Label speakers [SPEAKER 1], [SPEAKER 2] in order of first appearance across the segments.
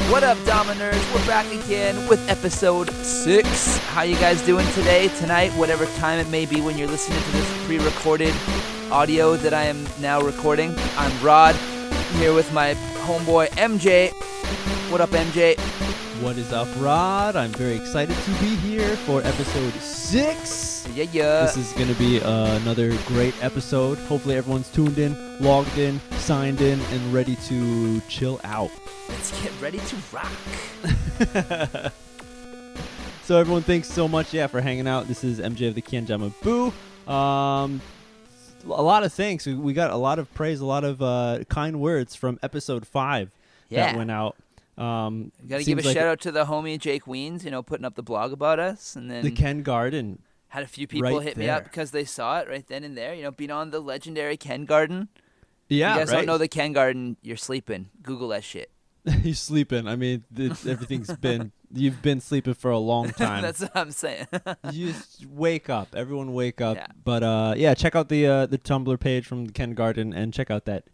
[SPEAKER 1] What up, Dama Nerds? We're back again with episode 6. How you guys doing today, tonight, whatever time it may be when you're listening to this pre-recorded audio that I am now recording? I'm Rod, here with my homeboy MJ. What up, MJ?
[SPEAKER 2] What is up, Rod? I'm very excited to be here for episode 6.
[SPEAKER 1] Yeah.
[SPEAKER 2] This is going to be another great episode. Hopefully everyone's tuned in, logged in, signed in, and ready to chill out.
[SPEAKER 1] Let's get ready to rock.
[SPEAKER 2] So everyone, thanks so much, for hanging out. This is MJ of the Kyandamabu. A lot of thanks. We got a lot of praise, a lot of kind words from episode 5 that went out.
[SPEAKER 1] Got to give a shout out to the homie Jake Weens, putting up the blog about us, and then
[SPEAKER 2] the Ken Garden.
[SPEAKER 1] Had a few people hit me up because they saw it right then and there. Being on the legendary Ken Garden.
[SPEAKER 2] Yeah,
[SPEAKER 1] if you guys don't know the Ken Garden, you're sleeping. Google that shit.
[SPEAKER 2] You're sleeping. I mean, everything's been. You've been sleeping for a long time.
[SPEAKER 1] That's what I'm saying.
[SPEAKER 2] You just wake up. Everyone wake up.
[SPEAKER 1] Yeah.
[SPEAKER 2] But check out the Tumblr page from the Ken Garden and check out that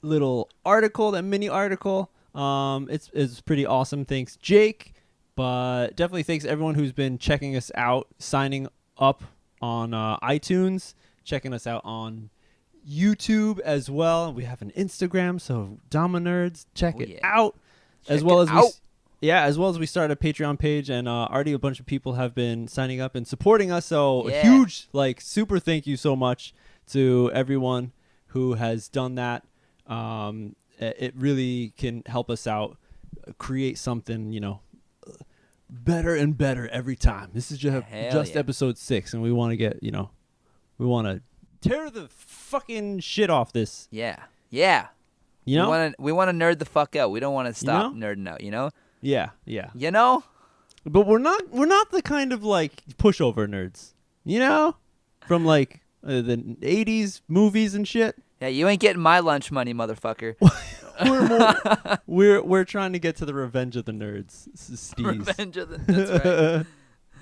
[SPEAKER 2] little article, that mini article. It's pretty awesome. Thanks, Jake. But definitely thanks everyone who's been checking us out, signing up on iTunes, checking us out on YouTube as well. We have an Instagram, so Dama Nerds, check it out. As well as we started a Patreon page, and already a bunch of people have been signing up and supporting us. So a huge, super thank you so much to everyone who has done that. It really can help us out, create something, better and better every time. This is just episode 6, and we want to get, we want to tear the fucking shit off this.
[SPEAKER 1] Yeah.
[SPEAKER 2] We
[SPEAKER 1] want to nerd the fuck out. We don't want to stop nerding out,
[SPEAKER 2] Yeah. But we're not the kind of pushover nerds, from the 80s movies and shit.
[SPEAKER 1] Yeah, you ain't getting my lunch money, motherfucker.
[SPEAKER 2] We're trying to get to the Revenge of the Nerds. Steez.
[SPEAKER 1] Revenge of the That's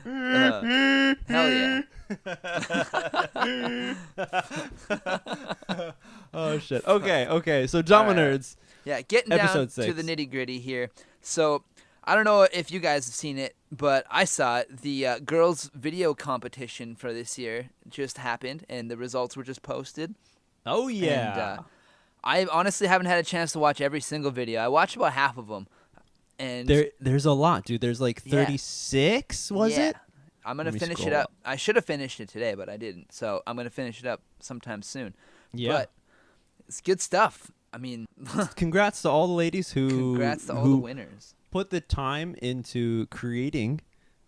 [SPEAKER 1] right. Hell yeah.
[SPEAKER 2] Oh shit. Okay. So Dama Nerds.
[SPEAKER 1] Yeah, getting down to the nitty gritty here. So I don't know if you guys have seen it, but I saw it. The Girls Video Competition for this year just happened, and the results were just posted.
[SPEAKER 2] Oh yeah.
[SPEAKER 1] And, I honestly haven't had a chance to watch every single video. I watched about half of them. And
[SPEAKER 2] there's a lot, dude. There's 36, was it?
[SPEAKER 1] I'm going to finish it up. I should have finished it today, but I didn't. So I'm going to finish it up sometime soon.
[SPEAKER 2] Yeah.
[SPEAKER 1] But it's good stuff. I mean,
[SPEAKER 2] congrats to all the ladies who
[SPEAKER 1] the winners.
[SPEAKER 2] Put the time into creating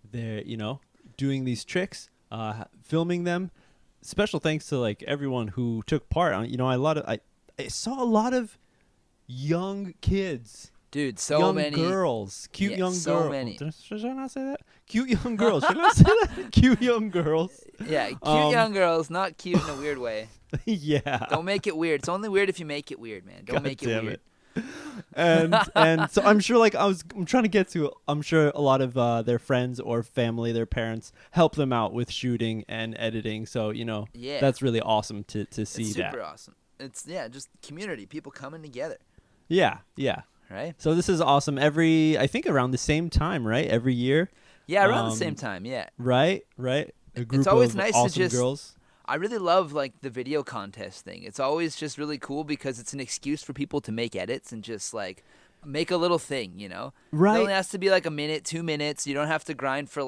[SPEAKER 2] their, doing these tricks, filming them. Special thanks to everyone who took part on, I saw a lot of young kids.
[SPEAKER 1] Dude,
[SPEAKER 2] young
[SPEAKER 1] many
[SPEAKER 2] girls, cute young
[SPEAKER 1] so
[SPEAKER 2] girls.
[SPEAKER 1] Many.
[SPEAKER 2] Should I not say that? Cute young girls. Should I not say that? Cute young girls.
[SPEAKER 1] Yeah, cute young girls, not cute in a weird way.
[SPEAKER 2] Yeah.
[SPEAKER 1] Don't make it weird. It's only weird if you make it weird, man. Don't make it weird.
[SPEAKER 2] And so I'm sure I'm trying to get to, I'm sure a lot of their friends or family, their parents help them out with shooting and editing. So, that's really awesome to see
[SPEAKER 1] it's
[SPEAKER 2] that.
[SPEAKER 1] Super awesome. It's just community, people coming together.
[SPEAKER 2] Yeah.
[SPEAKER 1] Right?
[SPEAKER 2] So this is awesome. I think around the same time, right? Every year.
[SPEAKER 1] Yeah, around the same time, yeah.
[SPEAKER 2] Right. A group
[SPEAKER 1] it's always
[SPEAKER 2] of
[SPEAKER 1] nice
[SPEAKER 2] awesome
[SPEAKER 1] to just
[SPEAKER 2] girls.
[SPEAKER 1] I really love the video contest thing. It's always just really cool because it's an excuse for people to make edits and just make a little thing,
[SPEAKER 2] Right.
[SPEAKER 1] It only has to be a minute, 2 minutes. You don't have to grind for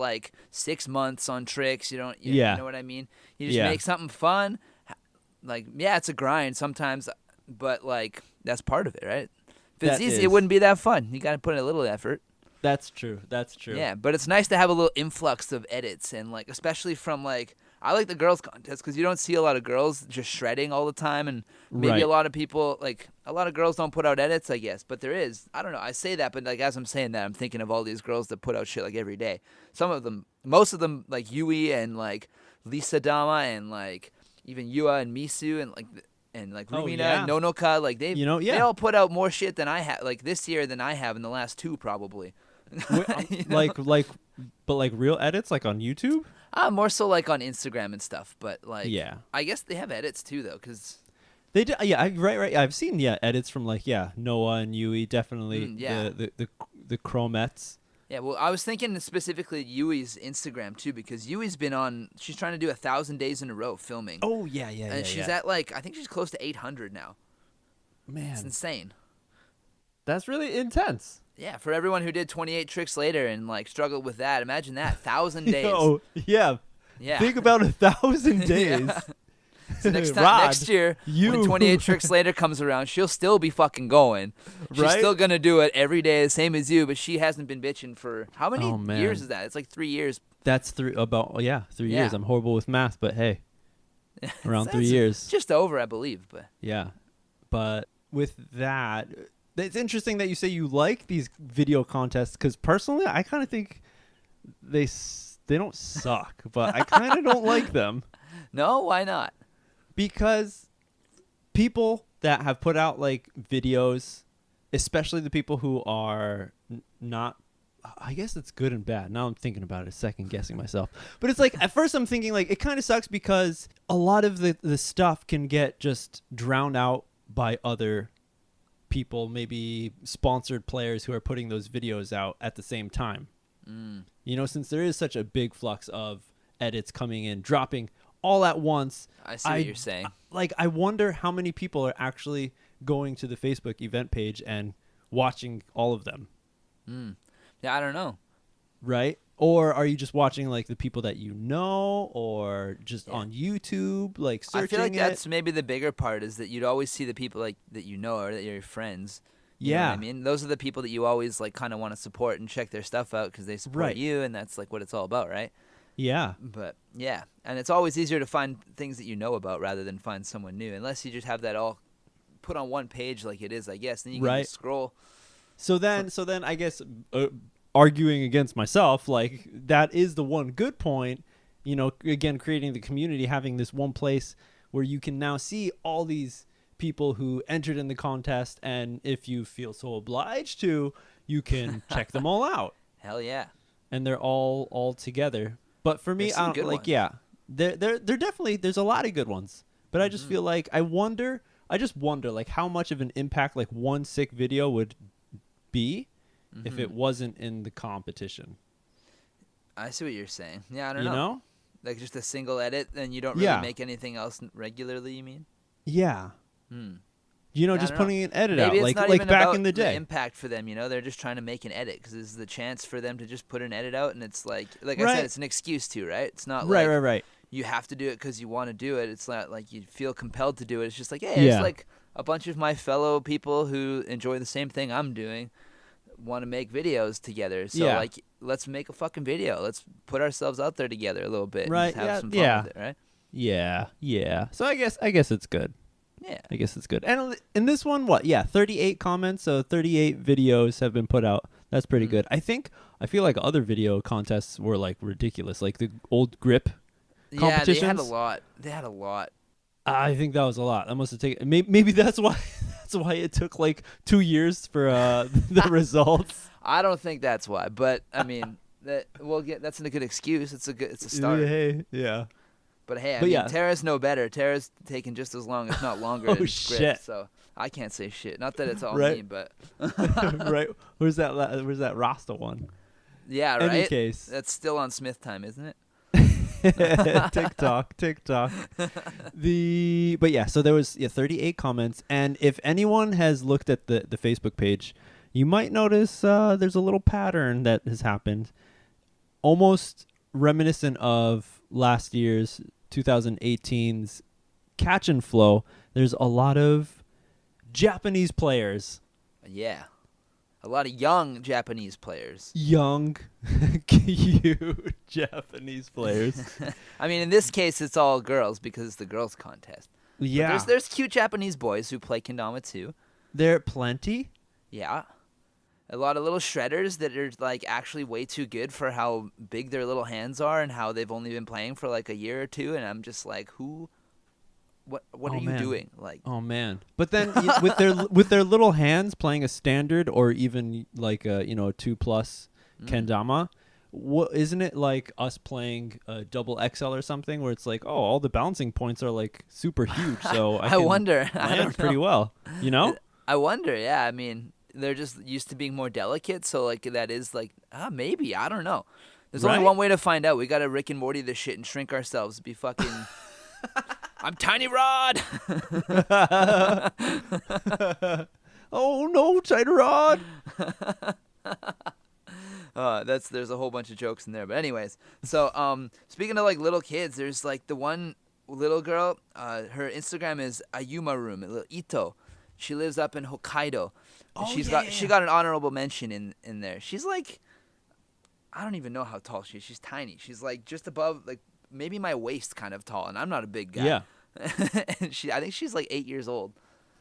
[SPEAKER 1] 6 months on tricks. You don't you know what I mean? You just make something fun. It's a grind sometimes, but that's part of it, right? If it's easy, it wouldn't be that fun. You got to put in a little effort.
[SPEAKER 2] That's true.
[SPEAKER 1] Yeah, but it's nice to have a little influx of edits and especially from I like the girls contest because you don't see a lot of girls just shredding all the time, and maybe a lot of people a lot of girls don't put out edits, I guess, but there is. I don't know. I say that, but as I'm saying that, I'm thinking of all these girls that put out shit every day. Most of them Yui and Lisa Dama and even Yua and Misu and Rumina and Nonoka, they all put out more shit than I have this year than I have in the last 2 probably.
[SPEAKER 2] But real edits on YouTube?
[SPEAKER 1] More so on Instagram and stuff, but
[SPEAKER 2] yeah.
[SPEAKER 1] I guess they have edits too though, because
[SPEAKER 2] They do, yeah, right. I've seen edits from like Noah and Yui, definitely the Chromettes.
[SPEAKER 1] Yeah, well, I was thinking specifically Yui's Instagram too, because Yui's been on. She's trying to do 1,000 days in a row filming.
[SPEAKER 2] Oh yeah,
[SPEAKER 1] and she's at like I think she's close to 800 now.
[SPEAKER 2] Man,
[SPEAKER 1] it's insane.
[SPEAKER 2] That's really intense.
[SPEAKER 1] Yeah, for everyone who did 28 tricks later and like struggled with that, imagine that 1,000 days.
[SPEAKER 2] Oh yeah. Think about 1,000 days.
[SPEAKER 1] So next year, when 28 tricks later comes around, she'll still be fucking going. She's still gonna do it every day, the same as you. But she hasn't been bitching for how many years is that? It's like 3 years.
[SPEAKER 2] That's 3 years. I'm horrible with math, but hey, around 3 years.
[SPEAKER 1] Just over, I believe. But
[SPEAKER 2] yeah, but with that, it's interesting that you say you like these video contests, because personally, I kind of think they don't suck, but I kind of don't like them.
[SPEAKER 1] No, why not?
[SPEAKER 2] Because people that have put out like videos, especially the people who are not, I guess it's good and bad. Now I'm thinking about it, second guessing myself. But it's like, at first I'm thinking like, it kind of sucks because a lot of the stuff can get just drowned out by other people, maybe sponsored players who are putting those videos out at the same time. You know, since there is such a big flux of edits coming in, dropping all at once.
[SPEAKER 1] I see what you're saying.
[SPEAKER 2] Like, I wonder how many people are actually going to the Facebook event page and watching all of them.
[SPEAKER 1] Yeah, I don't know.
[SPEAKER 2] Right? Or are you just watching like the people that you know, or just on YouTube, like searching? I feel
[SPEAKER 1] like that's maybe the bigger part, is that you'd always see the people like that you know, or that you're your friends. You know what I mean, those are the people that you always like kind of want to support and check their stuff out because they support you, and that's like what it's all about, right?
[SPEAKER 2] Yeah.
[SPEAKER 1] But yeah, and it's always easier to find things that you know about rather than find someone new, unless you just have that all put on one page like it is, I guess. Then you can just scroll. So then
[SPEAKER 2] I guess arguing against myself, like, that is the one good point, you know, again, creating the community, having this one place where you can now see all these people who entered in the contest, and if you feel so obliged to, you can check them all out.
[SPEAKER 1] Hell yeah.
[SPEAKER 2] And they're all together. But for me, I don't, like, they're definitely, there's a lot of good ones, but I just feel like I just wonder like how much of an impact like one sick video would be if it wasn't in the competition. I
[SPEAKER 1] see what you're saying. Yeah, I don't know.
[SPEAKER 2] You know?
[SPEAKER 1] Like just a single edit, and you don't really make anything else regularly, you mean?
[SPEAKER 2] Yeah. You know, just putting an edit
[SPEAKER 1] Maybe
[SPEAKER 2] out,
[SPEAKER 1] it's
[SPEAKER 2] like
[SPEAKER 1] not even
[SPEAKER 2] back
[SPEAKER 1] about
[SPEAKER 2] in the day.
[SPEAKER 1] The impact for them, you know, they're just trying to make an edit because this is the chance for them to just put an edit out, and it's like I said, it's an excuse to, right? It's not like
[SPEAKER 2] right.
[SPEAKER 1] You have to do it because you want to do it. It's not like you feel compelled to do it. It's just like, hey, it's like a bunch of my fellow people who enjoy the same thing I'm doing want to make videos together. So like, let's make a fucking video. Let's put ourselves out there together a little bit.
[SPEAKER 2] Right.
[SPEAKER 1] And have some fun with it, right?
[SPEAKER 2] Yeah. So I guess it's good.
[SPEAKER 1] Yeah.
[SPEAKER 2] I guess it's good. And in this one, 38 comments, so 38 videos have been put out. That's pretty good. I feel like other video contests were like ridiculous, like the old grip competitions.
[SPEAKER 1] Yeah, they had a lot.
[SPEAKER 2] I think that was a lot. That must have taken maybe that's why it took like 2 years for the results.
[SPEAKER 1] I don't think that's why, but I mean, that's a good excuse. It's a start.
[SPEAKER 2] Yeah.
[SPEAKER 1] But hey, I mean, Terra's no better. Terra's taking just as long, if not longer.
[SPEAKER 2] Oh, shit.
[SPEAKER 1] So I can't say shit. Not that it's all me, but
[SPEAKER 2] right. Where's that Rasta one?
[SPEAKER 1] Yeah, right.
[SPEAKER 2] Any case,
[SPEAKER 1] that's still on Smith time, isn't it?
[SPEAKER 2] TikTok. So there was 38 comments, and if anyone has looked at the Facebook page, you might notice there's a little pattern that has happened, almost reminiscent of last year's 2018's Catch and Flow. There's a lot of Japanese players.
[SPEAKER 1] Yeah. A lot of young Japanese players.
[SPEAKER 2] Young, cute Japanese players.
[SPEAKER 1] I mean, in this case, it's all girls because it's the girls' contest.
[SPEAKER 2] Yeah.
[SPEAKER 1] But there's cute Japanese boys who play kendama too.
[SPEAKER 2] There are plenty.
[SPEAKER 1] Yeah. A lot of little shredders that are like actually way too good for how big their little hands are and how they've only been playing for like a year or two. And I'm just like, what are you doing? Like,
[SPEAKER 2] oh man! But then with their little hands playing a standard or even like a 2+ kendama, what isn't it like us playing double XL or something where it's like, oh, all the bouncing points are like super huge, so I
[SPEAKER 1] wonder. I
[SPEAKER 2] land
[SPEAKER 1] don't know.
[SPEAKER 2] pretty well, you know?
[SPEAKER 1] I wonder. Yeah, I mean, they're just used to being more delicate, so like that is like maybe, I don't know. There's only one way to find out. We got to Rick and Morty this shit and shrink ourselves. Be fucking. I'm Tiny Rod.
[SPEAKER 2] Oh no, Tiny Rod.
[SPEAKER 1] There's a whole bunch of jokes in there, but anyways. So speaking of like little kids, there's like the one little girl. Her Instagram is Ayumaru, little Ito. She lives up in Hokkaido. She got an honorable mention in there. She's like, I don't even know how tall she is. She's tiny. She's like just above, like maybe my waist kind of tall, and I'm not a big guy.
[SPEAKER 2] Yeah.
[SPEAKER 1] And I think she's like 8 years old.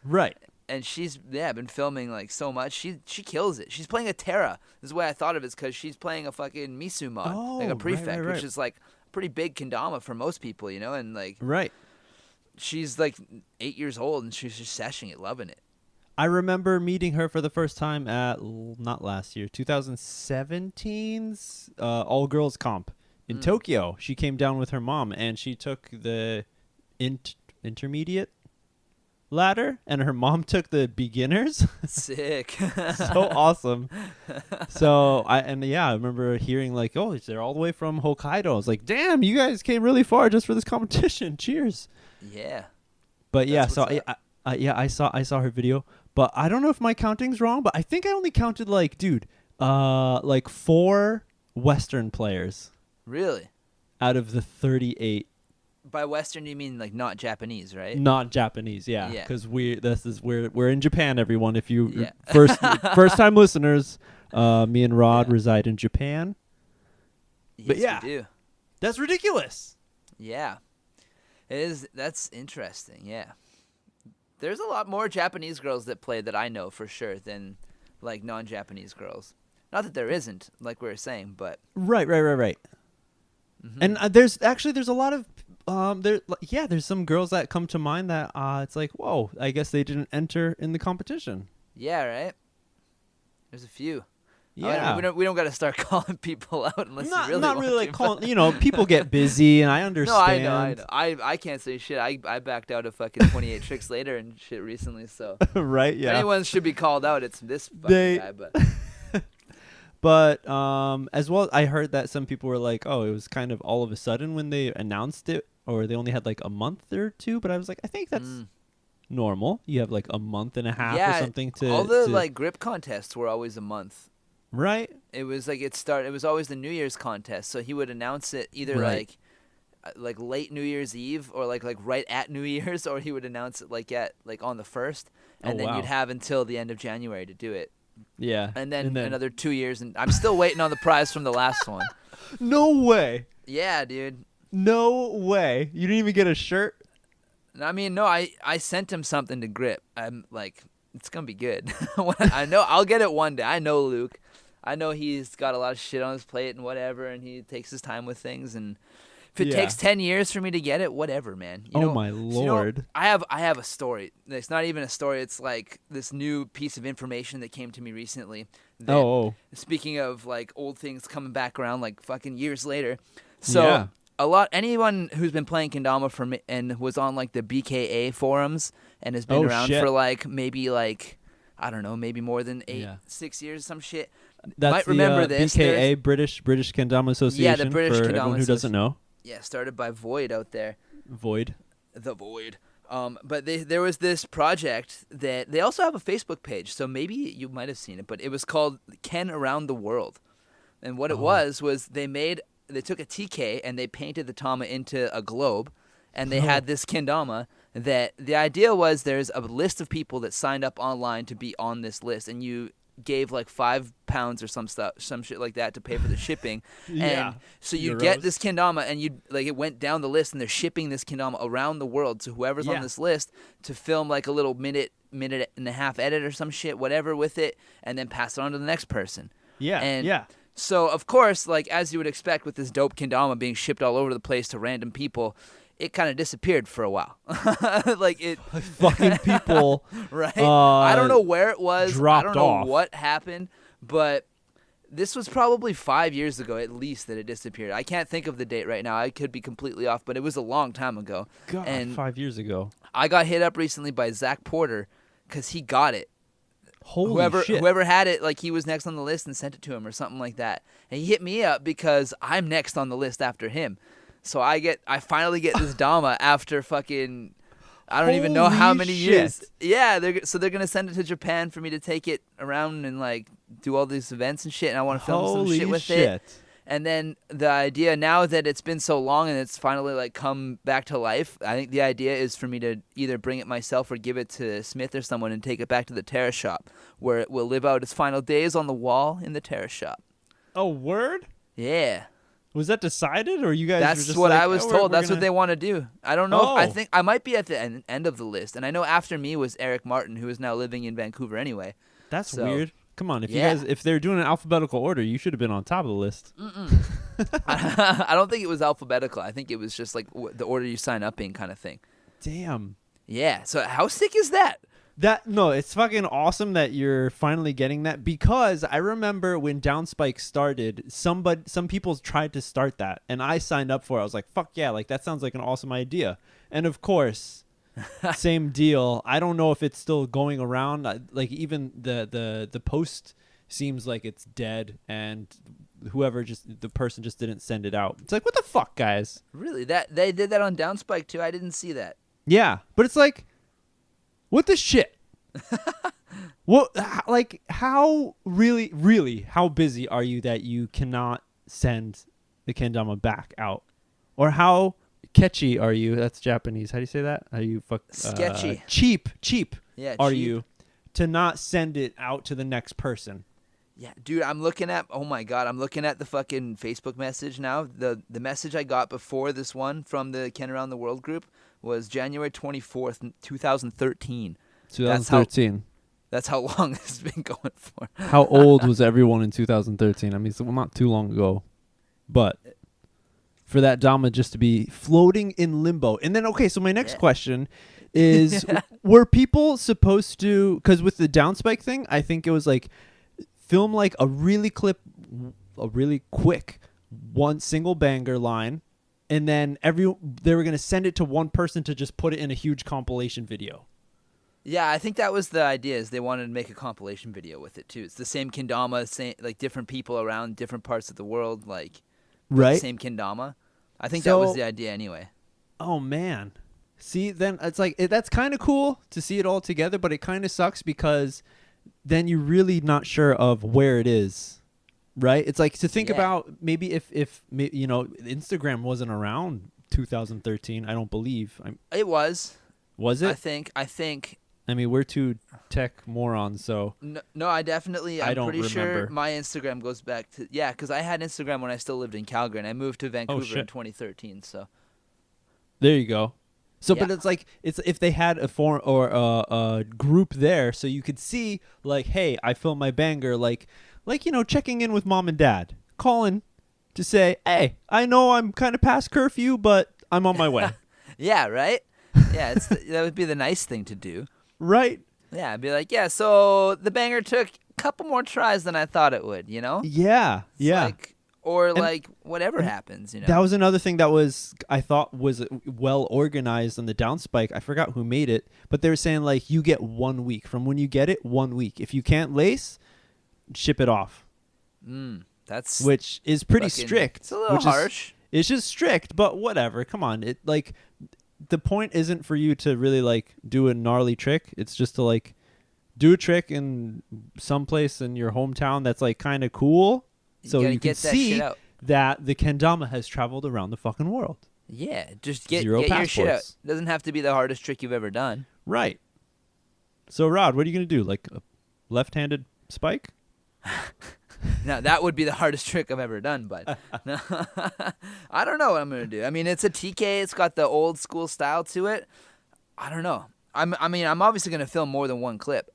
[SPEAKER 2] Right.
[SPEAKER 1] And she's been filming like so much. She kills it. She's playing a Terra. This is the way I thought of it, is because she's playing a fucking Misu mod, like a prefect,
[SPEAKER 2] right.
[SPEAKER 1] which is like pretty big kendama for most people, you know. And like,
[SPEAKER 2] right.
[SPEAKER 1] She's like 8 years old, and she's just seshing it, loving it.
[SPEAKER 2] I remember meeting her for the first time at not last year, 2017's all girls comp in Tokyo. She came down with her mom, and she took the intermediate ladder, and her mom took the beginners.
[SPEAKER 1] Sick.
[SPEAKER 2] So awesome. So I remember hearing like, oh, they're all the way from Hokkaido. I was like, damn, you guys came really far just for this competition. Cheers.
[SPEAKER 1] Yeah.
[SPEAKER 2] But yeah, so I saw her video, but I don't know if my counting's wrong, but I think I only counted like 4 Western players.
[SPEAKER 1] Really?
[SPEAKER 2] Out of the 38.
[SPEAKER 1] By Western, you mean like not Japanese, right?
[SPEAKER 2] Not Japanese, yeah. Because we're in Japan, everyone. If you
[SPEAKER 1] Yeah.
[SPEAKER 2] first time listeners, me and Rod reside in Japan.
[SPEAKER 1] Yes,
[SPEAKER 2] but yeah,
[SPEAKER 1] we do.
[SPEAKER 2] That's ridiculous.
[SPEAKER 1] Yeah, it is. That's interesting. Yeah, there's a lot more Japanese girls that play that I know for sure than like non-Japanese girls. Not that there isn't, like we were saying, but
[SPEAKER 2] right. Mm-hmm. And there's a lot of there's some girls that come to mind that it's like, whoa, I guess they didn't enter in the competition.
[SPEAKER 1] Yeah, right. There's a few.
[SPEAKER 2] Yeah,
[SPEAKER 1] we don't got to start calling people out unless you really
[SPEAKER 2] not
[SPEAKER 1] want
[SPEAKER 2] really
[SPEAKER 1] to.
[SPEAKER 2] like calling. You know, people get busy, and I understand.
[SPEAKER 1] No, I know. I can't say shit. I backed out of fucking 28 Tricks Later and shit recently. So
[SPEAKER 2] right, yeah.
[SPEAKER 1] If anyone should be called out, it's this fucking guy. But
[SPEAKER 2] but as well, I heard that some people were like, oh, it was kind of all of a sudden when they announced it, or they only had like a month or two. But I was like, I think that's normal. You have like a month and a half or something to.
[SPEAKER 1] All the like grip contests were always a month.
[SPEAKER 2] Right.
[SPEAKER 1] It was like it was always the New Year's contest. So he would announce it either like late New Year's Eve or like right at New Year's, or he would announce it like on the 1st, and then you'd have until the end of January to do it.
[SPEAKER 2] Yeah.
[SPEAKER 1] And then another 2 years, and I'm still waiting on the prize from the last one.
[SPEAKER 2] No way.
[SPEAKER 1] Yeah, dude.
[SPEAKER 2] No way. You didn't even get a shirt?
[SPEAKER 1] I mean, no, I sent him something to grip. I'm like, it's going to be good. I know I'll get it one day. I know Luke. I know he's got a lot of shit on his plate and whatever, and he takes his time with things. And if it takes 10 years for me to get it, whatever, man.
[SPEAKER 2] My Lord.
[SPEAKER 1] I have a story. It's not even a story. It's like this new piece of information that came to me recently. Speaking of like old things coming back around like fucking years later. So anyone who's been playing kendama for me and was on like the BKA forums and has been around for like maybe like I don't know, maybe more than 6 years, some shit.
[SPEAKER 2] That's
[SPEAKER 1] might remember this.
[SPEAKER 2] BKA, British Kendama Association.
[SPEAKER 1] Yeah, the British
[SPEAKER 2] for
[SPEAKER 1] Kendama
[SPEAKER 2] everyone who doesn't know.
[SPEAKER 1] Yeah, started by Void out there.
[SPEAKER 2] Void.
[SPEAKER 1] The Void. But there was this project that they also have a Facebook page, so maybe you might have seen it. But it was called Ken Around the World, and what it was they took a TK and they painted the Tama into a globe, and they had this kendama. That the idea was there's a list of people that signed up online to be on this list, and you gave like £5 or some shit like that to pay for the shipping. And so you get this kendama, and it went down the list, and they're shipping this kendama around the world to whoever's on this list to film like a little minute and a half edit or some shit, whatever with it, and then pass it on to the next person. So of course, like as you would expect with this dope kendama being shipped all over the place to random people, it kind of disappeared for a while. Like it
[SPEAKER 2] fucking people
[SPEAKER 1] right? I don't know where it was.
[SPEAKER 2] Dropped
[SPEAKER 1] I don't know
[SPEAKER 2] off.
[SPEAKER 1] what happened, but This was probably 5 years ago at least that it disappeared. I can't think of the date right now. I could be completely off, but it was a long time ago.
[SPEAKER 2] God,
[SPEAKER 1] and
[SPEAKER 2] 5 years ago.
[SPEAKER 1] I got hit up recently by Zach Porter because he got it.
[SPEAKER 2] Holy shit.
[SPEAKER 1] Whoever had it, like he was next on the list and sent it to him or something like that. And he hit me up because I'm next on the list after him. So I finally get this Dama after fucking... I don't even know how many years. Yeah, they're gonna send it to Japan for me to take it around and like do all these events and shit. And I want to film some shit with it. And then the idea now that it's been so long and it's finally like come back to life, I think the idea is for me to either bring it myself or give it to Smith or someone and take it back to the Terra shop where it will live out its final days on the wall in the Terra shop.
[SPEAKER 2] Oh, word?
[SPEAKER 1] Yeah.
[SPEAKER 2] Was that decided, or you guys?
[SPEAKER 1] That's
[SPEAKER 2] were just
[SPEAKER 1] what
[SPEAKER 2] like,
[SPEAKER 1] I was told. That's what they want to do. I don't know.
[SPEAKER 2] Oh.
[SPEAKER 1] I think I might be at the end of the list, and I know after me was Eric Martin, who is now living in Vancouver anyway.
[SPEAKER 2] That's weird. Come on, if they're doing an alphabetical order, you should have been on top of the list.
[SPEAKER 1] I don't think it was alphabetical. I think it was just like the order you sign up in, kind of thing.
[SPEAKER 2] Damn.
[SPEAKER 1] Yeah. So how sick is that?
[SPEAKER 2] It's fucking awesome that you're finally getting that, because I remember when Downspike started, some people tried to start that and I signed up for it. I was like, fuck yeah, like that sounds like an awesome idea. And of course, same deal. I don't know if it's still going around. Like even the post seems like it's dead, and the person just didn't send it out. It's like, what the fuck, guys?
[SPEAKER 1] Really? That they did that on Downspike too? I didn't see that.
[SPEAKER 2] Yeah, but it's like, what the shit? What? Like, how really? How busy are you that you cannot send the kendama back out? Or how catchy are you? That's Japanese. How do you say that? Are you
[SPEAKER 1] sketchy?
[SPEAKER 2] Cheap.
[SPEAKER 1] Yeah.
[SPEAKER 2] Are you to not send it out to the next person?
[SPEAKER 1] Yeah, dude. I'm looking at. Oh my god, I'm looking at the fucking Facebook message now. The message I got before this one from the Ken Around the World group was January 24th, 2013.
[SPEAKER 2] 2013.
[SPEAKER 1] That's how long this has been going for.
[SPEAKER 2] How old was everyone in 2013? I mean, not too long ago. But for that Dama just to be floating in limbo. And then, okay, so my next question is, were people supposed to, because with the Downspike thing, I think it was like, film like a really quick one single banger line, and then they were going to send it to one person to just put it in a huge compilation video.
[SPEAKER 1] Yeah, I think that was the idea, is they wanted to make a compilation video with it too. It's the same kendama, same, like different people around different parts of the world, like
[SPEAKER 2] right?
[SPEAKER 1] The same kendama. I think that was the idea anyway.
[SPEAKER 2] Oh man. See, then it's like that's kind of cool to see it all together, but it kind of sucks because then you're really not sure of where it is. Right? It's like to think about maybe if Instagram wasn't around 2013, I don't believe.
[SPEAKER 1] It was.
[SPEAKER 2] Was it?
[SPEAKER 1] I think.
[SPEAKER 2] I mean, we're two tech morons, so.
[SPEAKER 1] No, I'm
[SPEAKER 2] don't
[SPEAKER 1] pretty sure
[SPEAKER 2] remember.
[SPEAKER 1] my Instagram goes back to, because I had Instagram when I still lived in Calgary, and I moved to Vancouver in 2013, so.
[SPEAKER 2] There you go. So, but it's like, it's if they had a forum or a group there, so you could see, like, hey, I filmed my banger, like, checking in with mom and dad, calling to say, hey, I know I'm kind of past curfew, but I'm on my way.
[SPEAKER 1] Yeah, right? Yeah, that would be the nice thing to do.
[SPEAKER 2] Right.
[SPEAKER 1] Yeah, I'd be like, so the banger took a couple more tries than I thought it would,
[SPEAKER 2] Yeah,
[SPEAKER 1] Like, or whatever happens,
[SPEAKER 2] That was another thing that I thought was well organized on the Downspike. I forgot who made it, but they were saying, like, you get 1 week. From when you get it, 1 week. If you can't lace, ship it off. Which is pretty strict.
[SPEAKER 1] It's a little harsh.
[SPEAKER 2] It's just strict, but whatever. Come on. It like the point isn't for you to really like do a gnarly trick. It's just to like do a trick in some place in your hometown that's like kind of cool, so you can see that the kendama has traveled around the fucking world.
[SPEAKER 1] Yeah, just get your shit out. It doesn't have to be the hardest trick you've ever done. Right.
[SPEAKER 2] So Rod, what are you gonna do? Like a left-handed spike?
[SPEAKER 1] Now, that would be the hardest trick I've ever done, but no. I don't know what I'm going to do. I mean, it's a TK. It's got the old school style to it. I don't know. I'm obviously going to film more than one clip.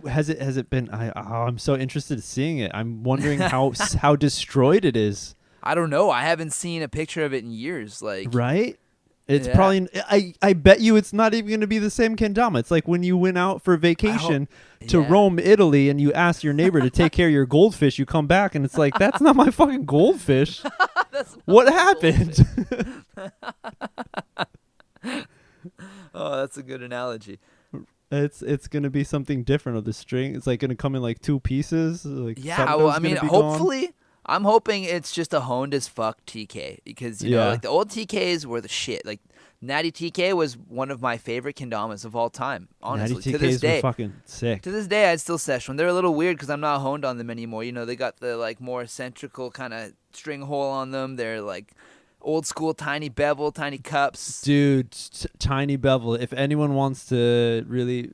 [SPEAKER 2] Has it been? I'm so interested in seeing it. I'm wondering how destroyed it is.
[SPEAKER 1] I don't know. I haven't seen a picture of it in years. Like,
[SPEAKER 2] right? It's probably I bet you it's not even going to be the same kendama. It's like when you went out for vacation to Rome, Italy, and you asked your neighbor to take care of your goldfish. You come back and it's like, that's not my fucking goldfish. What happened?
[SPEAKER 1] Oh, that's a good analogy.
[SPEAKER 2] It's going to be something different of the string. It's like going to come in like 2 pieces. Like
[SPEAKER 1] well, I mean, hopefully. I'm hoping it's just a honed as fuck TK because, you know, like the old TKs were the shit. Like, Natty TK was one of my favorite kendamas of all time, honestly.
[SPEAKER 2] Natty
[SPEAKER 1] to
[SPEAKER 2] TKs
[SPEAKER 1] this day,
[SPEAKER 2] were fucking sick.
[SPEAKER 1] To this day, I'd still sesh one. They're a little weird because I'm not honed on them anymore. You know, they got the, like, more centrical kind of string hole on them. They're, like, old school tiny bevel, tiny cups.
[SPEAKER 2] Dude, tiny bevel. If anyone wants to really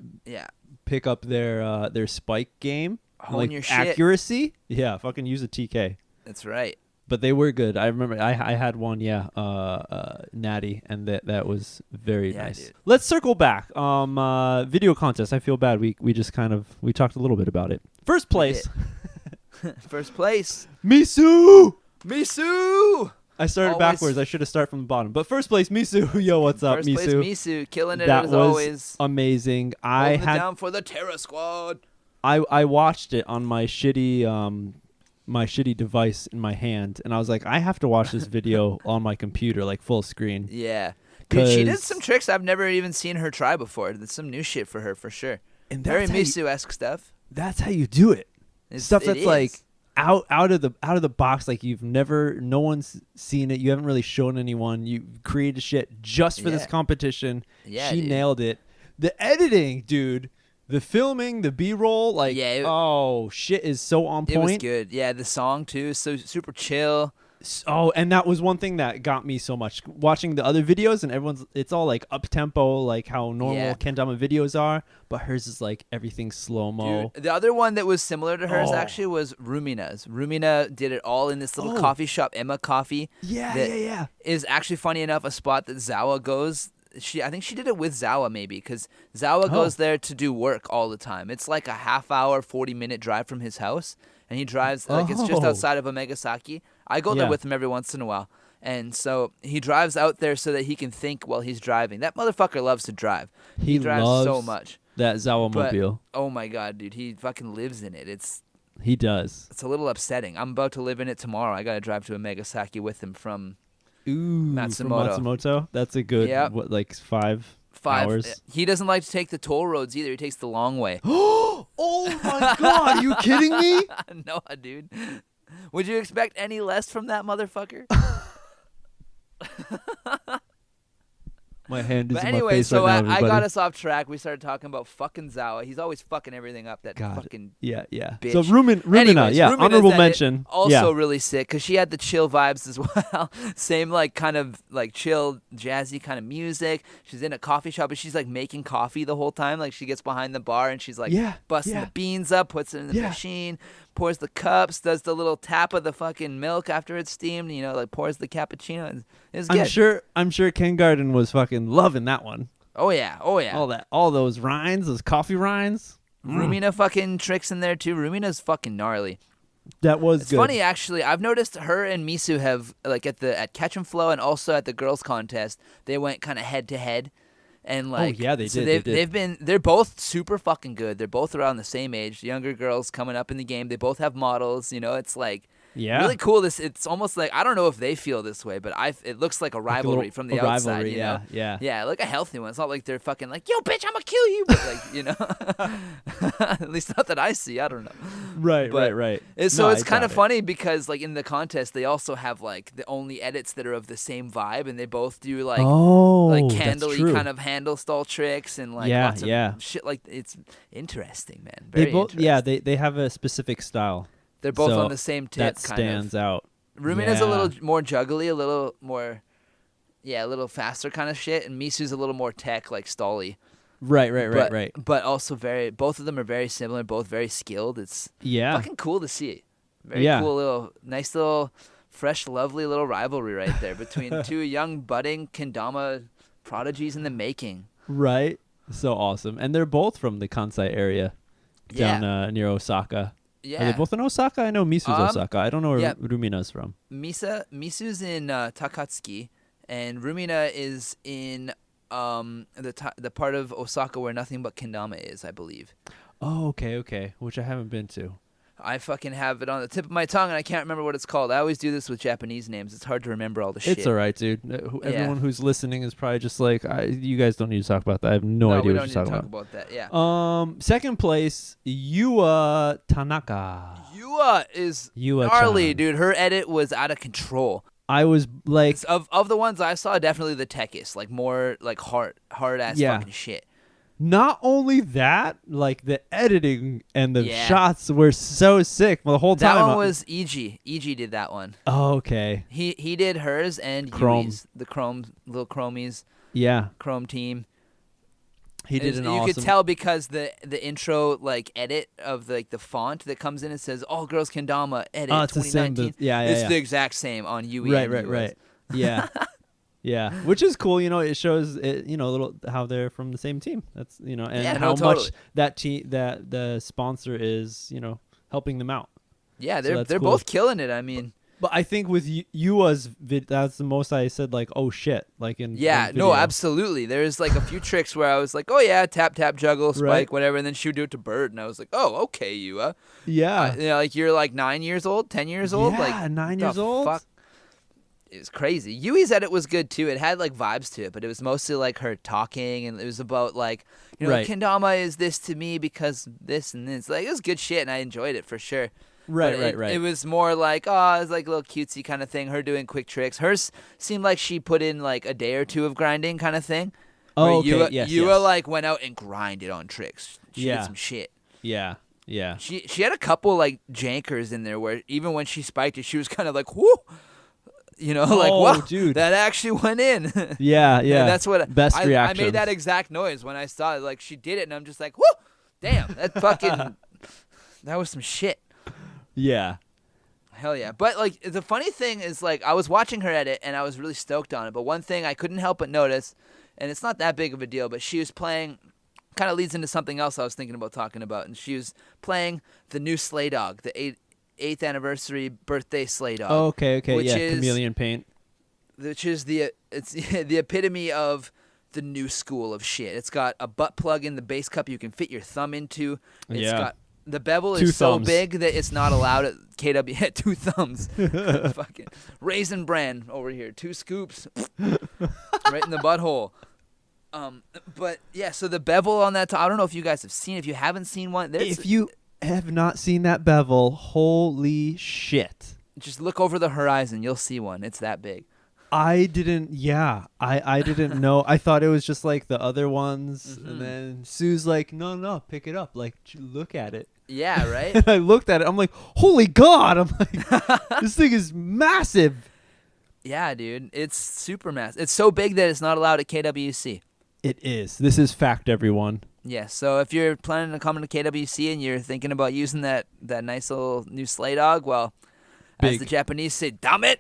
[SPEAKER 2] pick up their spike game,
[SPEAKER 1] hone
[SPEAKER 2] like
[SPEAKER 1] your shit.
[SPEAKER 2] Accuracy, fucking use a TK.
[SPEAKER 1] That's right.
[SPEAKER 2] But they were good. I remember I had one, Natty, and that was very nice.
[SPEAKER 1] Dude.
[SPEAKER 2] Let's circle back. Video contest. I feel bad. We just kind of talked a little bit about it. First place.
[SPEAKER 1] First place.
[SPEAKER 2] Misu. I started backwards. I should have started from the bottom. But first place, Misu. Yo, what's up, Misu?
[SPEAKER 1] First place, Misu. Killing it
[SPEAKER 2] that
[SPEAKER 1] as
[SPEAKER 2] was
[SPEAKER 1] always.
[SPEAKER 2] Amazing.
[SPEAKER 1] Holding it down for the Terra squad.
[SPEAKER 2] I watched it on my shitty device in my hand, and I was like, I have to watch this video on my computer, like full screen.
[SPEAKER 1] Yeah. Dude, she did some tricks I've never even seen her try before. That's some new shit for her, for sure.
[SPEAKER 2] And
[SPEAKER 1] very Misu-esque stuff.
[SPEAKER 2] That's how you do it. Stuff that's like out of the box, like no one's seen it. You haven't really shown anyone. You created shit just for this competition. Yeah, she nailed it. The editing, dude. The filming, the B-roll, like, shit is so on point.
[SPEAKER 1] It was good. Yeah, the song, too, is so super chill.
[SPEAKER 2] Oh, and that was one thing that got me so much. Watching the other videos, and it's all, like, up-tempo, like how normal kendama videos are, but hers is, like, everything slow-mo.
[SPEAKER 1] Dude, the other one that was similar to hers, actually, was Rumina's. Rumina did it all in this little coffee shop, Emma Coffee.
[SPEAKER 2] Yeah.
[SPEAKER 1] Is actually, funny enough, a spot that Zawa goes. I think she did it with Zawa maybe because Zawa goes there to do work all the time. It's like a half-hour, 40-minute drive from his house, and he drives like it's just outside of Omegasaki. I go there with him every once in a while, and so he drives out there so that he can think while he's driving. That motherfucker loves to drive. He drives so much.
[SPEAKER 2] That Zawamobile.
[SPEAKER 1] Oh my god, dude, he fucking lives in it.
[SPEAKER 2] He does.
[SPEAKER 1] It's a little upsetting. I'm about to live in it tomorrow. I gotta drive to Omegasaki with him from.
[SPEAKER 2] Matsumoto. That's a good, what, like 5 hours?
[SPEAKER 1] He doesn't like to take the toll roads either. He takes the long way.
[SPEAKER 2] Oh my god, are you kidding me?
[SPEAKER 1] No, dude. Would you expect any less from that motherfucker?
[SPEAKER 2] My hand is
[SPEAKER 1] but
[SPEAKER 2] in
[SPEAKER 1] anyway,
[SPEAKER 2] my face
[SPEAKER 1] so
[SPEAKER 2] right now,
[SPEAKER 1] I got us off track. We started talking about fucking Zawa. He's always fucking everything up. That fucking bitch.
[SPEAKER 2] So Rumina,
[SPEAKER 1] Rumina's
[SPEAKER 2] honorable mention.
[SPEAKER 1] Also really sick because she had the chill vibes as well. Same like kind of like chill, jazzy kind of music. She's in a coffee shop, but she's like making coffee the whole time. Like she gets behind the bar and she's like busting the beans up, puts it in the machine, pours the cups, does the little tap of the fucking milk after it's steamed. You know, like pours the cappuccino. It's good.
[SPEAKER 2] I'm sure Ken Garden was fucking loving that one.
[SPEAKER 1] Oh yeah.
[SPEAKER 2] All those rinds, those coffee rinds.
[SPEAKER 1] Rumina fucking tricks in there too. Rumina's fucking gnarly.
[SPEAKER 2] That was
[SPEAKER 1] it's
[SPEAKER 2] good.
[SPEAKER 1] funny actually. I've noticed her and Misu have like at Catch and Flow and also at the Girls Contest, they went kind of head to head. And like,
[SPEAKER 2] they did.
[SPEAKER 1] They're both super fucking good. They're both around the same age. Younger girls coming up in the game. They both have models. You know, it's like really cool. It's almost like I don't know if they feel this way, but it looks like a rivalry from the outside.
[SPEAKER 2] Rivalry,
[SPEAKER 1] you know?
[SPEAKER 2] yeah,
[SPEAKER 1] like a healthy one. It's not like they're fucking like, yo, bitch, I'm gonna kill you. But like, you know, at least not that I see. I don't know.
[SPEAKER 2] Right.
[SPEAKER 1] So it's kind of funny because like in the contest, they also have like the only edits that are of the same vibe, and they both do like candle-y kind of handle stall tricks and like lots of shit. Like it's interesting, man. Very interesting.
[SPEAKER 2] They have a specific style.
[SPEAKER 1] They're both on the same tip.
[SPEAKER 2] That stands out.
[SPEAKER 1] Rumina's a little more juggly, a little more, a little faster kind of shit, and Misu's a little more tech, like stally.
[SPEAKER 2] Right.
[SPEAKER 1] But also both of them are very similar, both very skilled. It's fucking cool to see. Very cool nice little, fresh, lovely little rivalry right there between two young, budding kendama prodigies in the making.
[SPEAKER 2] Right. So awesome. And they're both from the Kansai area down near Osaka. Yeah. Are they both in Osaka? I know Misu's Osaka. I don't know where Rumina's from.
[SPEAKER 1] Misu's in Takatsuki, and Rumina is in the part of Osaka where nothing but kendama is, I believe.
[SPEAKER 2] Oh, okay. Which I haven't been to.
[SPEAKER 1] I fucking have it on the tip of my tongue, and I can't remember what it's called. I always do this with Japanese names. It's hard to remember all the shit.
[SPEAKER 2] It's all right, dude. Everyone who's listening is probably just like, you guys don't need to talk about that. I have no idea what you're talking about.
[SPEAKER 1] We don't need to talk about that, yeah.
[SPEAKER 2] Second place, Yua Tanaka.
[SPEAKER 1] Yua is gnarly, dude. Her edit was out of control.
[SPEAKER 2] I was like...
[SPEAKER 1] Of the ones I saw, definitely the techiest. Like, more like hard-ass fucking shit.
[SPEAKER 2] Not only that, like the editing and the shots were so sick the whole time.
[SPEAKER 1] That one was EG. EG did that one.
[SPEAKER 2] Oh, okay.
[SPEAKER 1] He did hers and Yui's, the KROM, little KROMies.
[SPEAKER 2] Yeah.
[SPEAKER 1] KROM team.
[SPEAKER 2] He did an awesome...
[SPEAKER 1] You could tell because the intro like edit of the font that comes in and says "All Girls Kendama Edit 2019." It's the exact same on Yui.
[SPEAKER 2] Right. Yeah. Yeah, which is cool. It shows it. A little how they're from the same team. That's and how much that team that the sponsor is helping them out.
[SPEAKER 1] Yeah, they're cool. Both killing it. I mean,
[SPEAKER 2] but I think with Yua's that's the most I said like oh shit like in
[SPEAKER 1] no, absolutely. There's like a few tricks where I was like oh yeah, tap juggle spike whatever, and then she would do it to bird, and I was like oh okay Yua.
[SPEAKER 2] Yeah,
[SPEAKER 1] like you're like 9 years old, 10 years old.
[SPEAKER 2] Yeah,
[SPEAKER 1] like
[SPEAKER 2] 9 years old.
[SPEAKER 1] Fuck? It was crazy. Yui's edit was good too. It had like vibes to it, but it was mostly like her talking, and it was about like kendama is this to me because this and this. Like it was good shit, and I enjoyed it for sure. Right. It was more like it's like a little cutesy kind of thing. Her doing quick tricks. Hers seemed like she put in like a day or two of grinding kind of thing.
[SPEAKER 2] Oh, okay.
[SPEAKER 1] Yua like went out and grinded on tricks. She did some shit.
[SPEAKER 2] Yeah.
[SPEAKER 1] She had a couple like jankers in there where even when she spiked it, she was kind of like whoo. Like, wow, dude, that actually went in.
[SPEAKER 2] Yeah.
[SPEAKER 1] That's what
[SPEAKER 2] best reaction.
[SPEAKER 1] I made that exact noise when I saw it. Like, she did it, and I'm just like, whoo, damn, that was some shit.
[SPEAKER 2] Yeah.
[SPEAKER 1] Hell yeah. But, like, the funny thing is, like, I was watching her edit, and I was really stoked on it. But one thing I couldn't help but notice, and it's not that big of a deal, but she was playing, kind of leads into something else I was thinking about talking about, and she was playing the new Slay Dog, the 8th anniversary birthday Slay Dog.
[SPEAKER 2] Oh, okay. Which is chameleon paint.
[SPEAKER 1] Which is the epitome of the new school of shit. It's got a butt plug in the base cup you can fit your thumb into. It's got the bevel is so big that it's not allowed at KW. 2 thumbs. Fucking Raisin Bran over here. 2 scoops. Right in the butthole. But yeah, so the bevel on that I don't know if you guys have seen. If you haven't seen one,
[SPEAKER 2] if you have not seen that bevel, holy shit.
[SPEAKER 1] Just look over the horizon, you'll see one. It's that big.
[SPEAKER 2] I didn't know. I thought it was just like the other ones. And then Sue's like, no, pick it up. Like, look at it.
[SPEAKER 1] Yeah, right?
[SPEAKER 2] And I looked at it. I'm like, holy God. I'm like, this thing is massive.
[SPEAKER 1] Yeah, dude. It's super massive. It's so big that it's not allowed at KWC.
[SPEAKER 2] It is. This is fact, everyone.
[SPEAKER 1] Yeah, so if you're planning to come to KWC and you're thinking about using that nice little new Slay Dog, well, as the Japanese say, dame.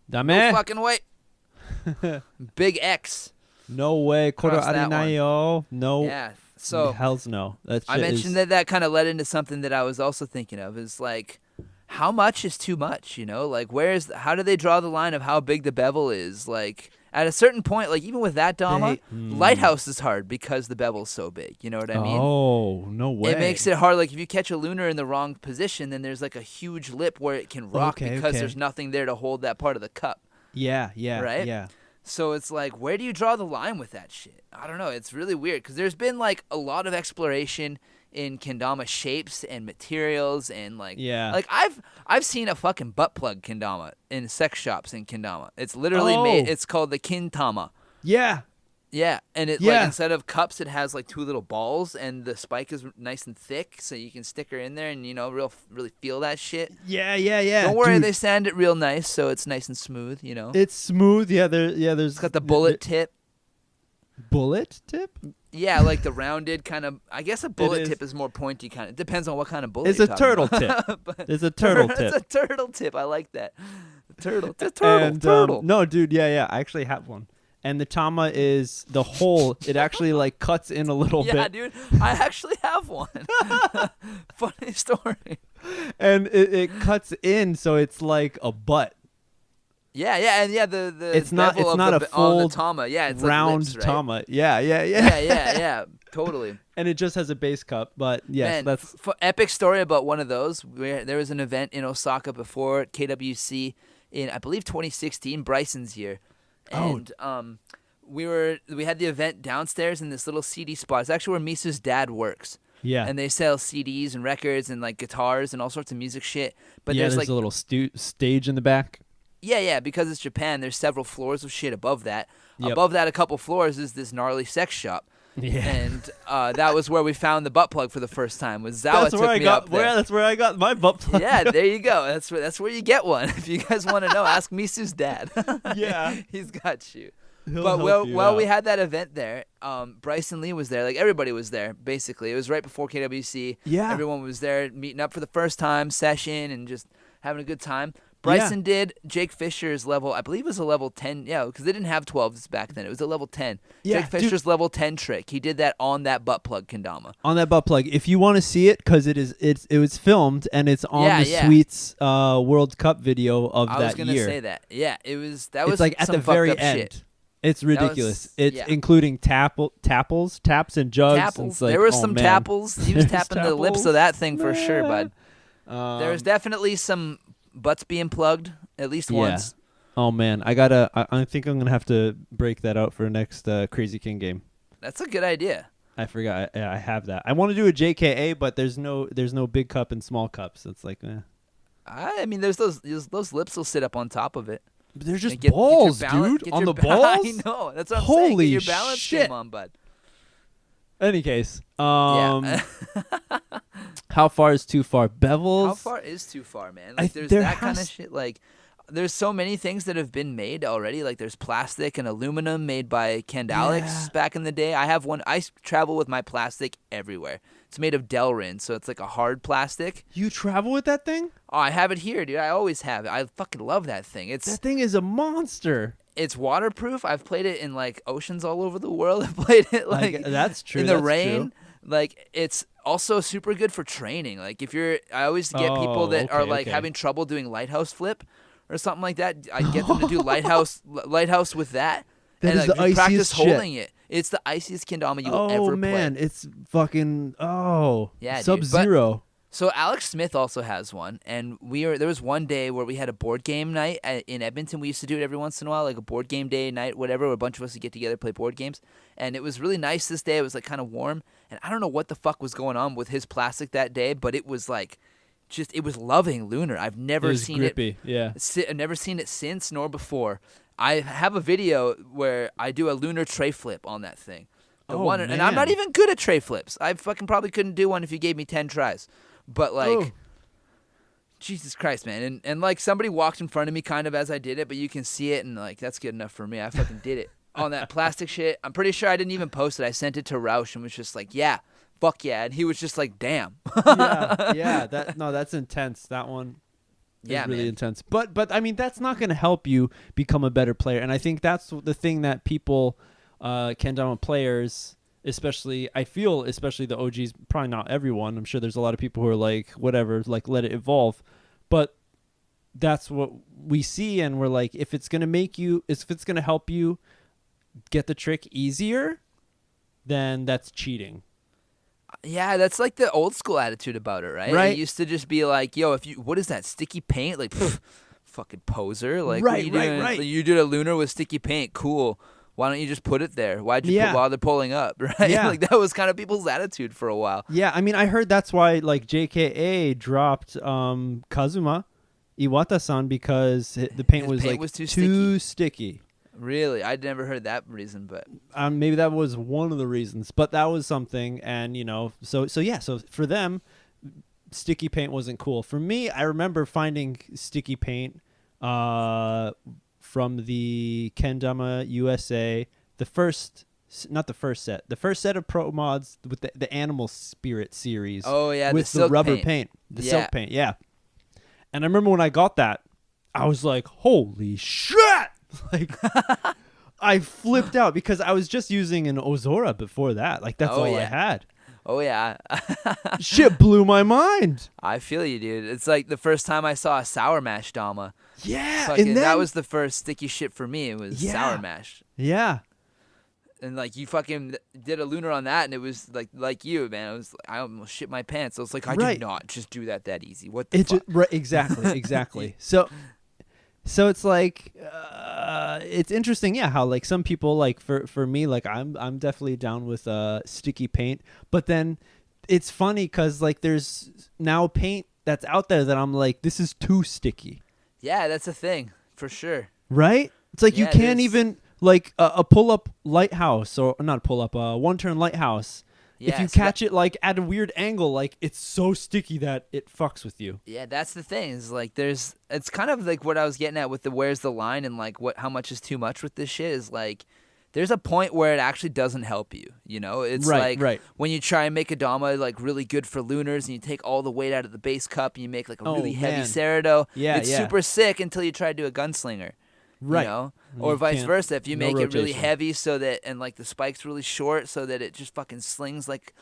[SPEAKER 1] No fucking way. Big X.
[SPEAKER 2] No way. Koro arinayo. No.
[SPEAKER 1] Yeah. So
[SPEAKER 2] hells no.
[SPEAKER 1] I mentioned that kind of led into something that I was also thinking of is like, how much is too much? Like how do they draw the line of how big the bevel is? Like at a certain point, like even with that Dama, Lighthouse is hard because the bevel's so big. You know what I mean?
[SPEAKER 2] Oh, no way.
[SPEAKER 1] It makes it hard. Like if you catch a lunar in the wrong position, then there's like a huge lip where it can rock because there's nothing there to hold that part of the cup.
[SPEAKER 2] Yeah.
[SPEAKER 1] Right?
[SPEAKER 2] Yeah.
[SPEAKER 1] So it's like, where do you draw the line with that shit? I don't know. It's really weird because there's been like a lot of exploration in kendama shapes and materials and like I've seen a fucking butt plug kendama in sex shops in kendama. It's literally made. It's called the kintama.
[SPEAKER 2] Yeah,
[SPEAKER 1] and it like instead of cups, it has like 2 little balls, and the spike is nice and thick, so you can stick her in there and really feel that shit.
[SPEAKER 2] Yeah.
[SPEAKER 1] Don't worry, they sand it real nice, so it's nice and smooth.
[SPEAKER 2] It's smooth. Yeah, there's.
[SPEAKER 1] It's got the bullet tip.
[SPEAKER 2] Bullet tip?
[SPEAKER 1] Yeah, like the rounded kind of. I guess a bullet tip is more pointy kind of. It depends on what kind of bullet.
[SPEAKER 2] It's a turtle tip. It's a turtle tip.
[SPEAKER 1] It's a turtle tip. I like that. Turtle.
[SPEAKER 2] No, dude. Yeah. I actually have one. And the tama is the hole. It actually like cuts in a little bit.
[SPEAKER 1] Yeah, dude. I actually have one. Funny story.
[SPEAKER 2] And it cuts in, so it's like a butt.
[SPEAKER 1] Yeah, and the
[SPEAKER 2] It's not
[SPEAKER 1] bevel
[SPEAKER 2] it's
[SPEAKER 1] of
[SPEAKER 2] not
[SPEAKER 1] the,
[SPEAKER 2] a full
[SPEAKER 1] on the tama. Yeah, it's
[SPEAKER 2] round
[SPEAKER 1] like lips, right?
[SPEAKER 2] tama. Yeah.
[SPEAKER 1] Yeah, totally.
[SPEAKER 2] And it just has a base cup, but yes,
[SPEAKER 1] Man,
[SPEAKER 2] that's
[SPEAKER 1] epic story about one of those. Where there was an event in Osaka before KWC in I believe 2016, Bryson's year, and we had the event downstairs in this little CD spot. It's actually where Misu's dad works.
[SPEAKER 2] yeah.
[SPEAKER 1] And they sell CDs and records and like guitars and all sorts of music shit. But
[SPEAKER 2] yeah,
[SPEAKER 1] there's
[SPEAKER 2] like
[SPEAKER 1] like
[SPEAKER 2] a little stage in the back.
[SPEAKER 1] yeah, because it's Japan. There's several floors of shit above that.
[SPEAKER 2] Yep.
[SPEAKER 1] Above that, a couple floors is this gnarly sex shop.
[SPEAKER 2] Yeah.
[SPEAKER 1] And that was where we found the butt plug for the first time. Was Zawa took me up there.
[SPEAKER 2] That's where I got my butt plug.
[SPEAKER 1] Yeah, there you go. That's where you get one. If you guys want to know, ask Misu's dad.
[SPEAKER 2] Yeah.
[SPEAKER 1] He's got you.
[SPEAKER 2] He'll
[SPEAKER 1] But
[SPEAKER 2] help you
[SPEAKER 1] while we
[SPEAKER 2] out.
[SPEAKER 1] had that event there, Bryson Lee was there. Like everybody was there, basically. It was right before KWC.
[SPEAKER 2] Yeah.
[SPEAKER 1] Everyone was there meeting up for the first time session and just having a good time. Bryson did Jake Fisher's level, I believe it was a level 10. Yeah, because they didn't have 12s back then. It was a level 10.
[SPEAKER 2] Yeah,
[SPEAKER 1] Jake Fisher's level 10 trick. He did that on that butt plug kendama.
[SPEAKER 2] On that butt plug. If you want to see it, because it was filmed and it's on the Sweets World Cup video of that year.
[SPEAKER 1] I was gonna say that. Yeah, it was. That was
[SPEAKER 2] it's like at
[SPEAKER 1] some
[SPEAKER 2] the very
[SPEAKER 1] fucked up
[SPEAKER 2] end.
[SPEAKER 1] shit.
[SPEAKER 2] It's ridiculous. It's
[SPEAKER 1] yeah.
[SPEAKER 2] including taps and jugs.
[SPEAKER 1] Tapples.
[SPEAKER 2] It's like,
[SPEAKER 1] there was
[SPEAKER 2] oh,
[SPEAKER 1] some
[SPEAKER 2] man.
[SPEAKER 1] tapples. He was tapping the lips
[SPEAKER 2] tapples.
[SPEAKER 1] of that thing for sure, bud.
[SPEAKER 2] There
[SPEAKER 1] was definitely some butts being plugged at least once.
[SPEAKER 2] Oh man, I think I'm gonna have to break that out for next Crazy King game.
[SPEAKER 1] That's a good idea.
[SPEAKER 2] I forgot. I have that. I want to do a JKA, but there's no big cup and small cups. It's like,
[SPEAKER 1] I mean, there's those lips will sit up on top of it.
[SPEAKER 2] But they're just
[SPEAKER 1] Get your
[SPEAKER 2] balls,
[SPEAKER 1] balance-
[SPEAKER 2] dude.
[SPEAKER 1] get
[SPEAKER 2] On
[SPEAKER 1] your
[SPEAKER 2] the
[SPEAKER 1] ba-
[SPEAKER 2] balls.
[SPEAKER 1] I know. That's what I'm saying.
[SPEAKER 2] Holy
[SPEAKER 1] Get your balance
[SPEAKER 2] shit.
[SPEAKER 1] game on, bud.
[SPEAKER 2] Any case,
[SPEAKER 1] Yeah.
[SPEAKER 2] how far is too far? Bevels.
[SPEAKER 1] How far is too far, man? Like, there's
[SPEAKER 2] there
[SPEAKER 1] that kind of
[SPEAKER 2] has-
[SPEAKER 1] shit. Like, there's so many things that have been made already. Like, there's plastic and aluminum made by Kendalex back in the day. I have one. I travel with my plastic everywhere. It's made of Delrin, so it's like a hard plastic.
[SPEAKER 2] You travel with that thing?
[SPEAKER 1] Oh, I have it here, dude. I always have it. I fucking love that thing.
[SPEAKER 2] That thing is a monster.
[SPEAKER 1] It's waterproof. I've played it in like oceans all over the world. I've played it like
[SPEAKER 2] that's true.
[SPEAKER 1] in the
[SPEAKER 2] that's
[SPEAKER 1] rain.
[SPEAKER 2] True.
[SPEAKER 1] Like, it's also super good for training. Like, I always get people that are like having trouble doing lighthouse flip or something like that. I get them to do lighthouse with that.
[SPEAKER 2] That
[SPEAKER 1] and
[SPEAKER 2] is
[SPEAKER 1] like,
[SPEAKER 2] the
[SPEAKER 1] practice
[SPEAKER 2] iciest shit.
[SPEAKER 1] holding it. It's the iciest kendama you will ever play.
[SPEAKER 2] Oh man, it's fucking
[SPEAKER 1] Yeah, dude.
[SPEAKER 2] Sub-Zero.
[SPEAKER 1] So Alex Smith also has one, and there was one day where we had a board game night in Edmonton. We used to do it every once in a while, like a board game day night, whatever, where a bunch of us would get together, play board games. And it was really nice this day. It was like kind of warm, and I don't know what the fuck was going on with his plastic that day, but it was like it was loving lunar. I've never seen
[SPEAKER 2] grippy. Yeah.
[SPEAKER 1] I've never seen it since nor before. I have a video where I do a lunar tray flip on that thing. And I'm not even good at tray flips. I fucking probably couldn't do one if you gave me 10 tries. But like, Jesus Christ, man. And like somebody walked in front of me kind of as I did it, but you can see it and like, that's good enough for me. I fucking did it on that plastic shit. I'm pretty sure I didn't even post it. I sent it to Roush and was just like, yeah, fuck yeah. And he was just like, damn.
[SPEAKER 2] yeah. That's intense. That one is really intense. But I mean, that's not going to help you become a better player. And I think that's the thing that people, kendama players, especially the OGs, probably not everyone. I'm sure there's a lot of people who are like, whatever, like let it evolve. But that's what we see, and we're like, if it's gonna help you get the trick easier, then that's cheating.
[SPEAKER 1] Yeah, that's like the old school attitude about it, right? It used to just be like, yo, what is that, sticky paint? Like, fucking poser. Like,
[SPEAKER 2] right.
[SPEAKER 1] You did a lunar with sticky paint, cool. Why don't you just put it there? Why'd you put while they're pulling up, right?
[SPEAKER 2] Yeah.
[SPEAKER 1] Like, that was kind of people's attitude for a while.
[SPEAKER 2] Yeah, I mean, I heard that's why, like, JKA dropped Kazuma Iwata-san because the paint was too sticky.
[SPEAKER 1] Really? I'd never heard that reason, but...
[SPEAKER 2] maybe that was one of the reasons, but that was something, and, so for them, sticky paint wasn't cool. For me, I remember finding sticky paint from the Kendama USA, the first set of pro mods with the Animal Spirit series.
[SPEAKER 1] Oh yeah,
[SPEAKER 2] with the rubber paint, silk paint, yeah. And I remember when I got that, I was like, "Holy shit!" Like, I flipped out because I was just using an Ozora before that. Like, that's all I had.
[SPEAKER 1] Oh yeah.
[SPEAKER 2] Shit blew my mind.
[SPEAKER 1] I feel you, dude. It's like the first time I saw a sour mash Dama.
[SPEAKER 2] Yeah,
[SPEAKER 1] Fucking,
[SPEAKER 2] and then,
[SPEAKER 1] that was the first sticky shit for me. It was sour mash.
[SPEAKER 2] Yeah.
[SPEAKER 1] And like you fucking did a lunar on that, and it was like you, man. I almost shit my pants. I was like, I did not just do that easy. What the fuck?
[SPEAKER 2] Exactly. So it's like it's interesting, yeah, how like some people, like for me, like I'm definitely down with sticky paint, but then it's funny because like there's now paint that's out there that I'm like, this is too sticky.
[SPEAKER 1] Yeah, that's a thing for sure.
[SPEAKER 2] Right? It's like you can't even like a pull-up lighthouse, or not pull-up, one-turn lighthouse.
[SPEAKER 1] Yeah,
[SPEAKER 2] if you catch it like at a weird angle, like it's so sticky that it fucks with you.
[SPEAKER 1] Yeah, that's the thing. Is like it's kind of like what I was getting at with the where's the line and like how much is too much with this shit is like there's a point where it actually doesn't help you. You know, it's when you try and make a Dama like really good for lunars and you take all the weight out of the base cup and you make like a really heavy Cerado.
[SPEAKER 2] Yeah,
[SPEAKER 1] it's super sick until you try to do a gunslinger.
[SPEAKER 2] Right.
[SPEAKER 1] You know? Or vice versa. If you make it really heavy so that, and like the spike's really short so that it just fucking slings like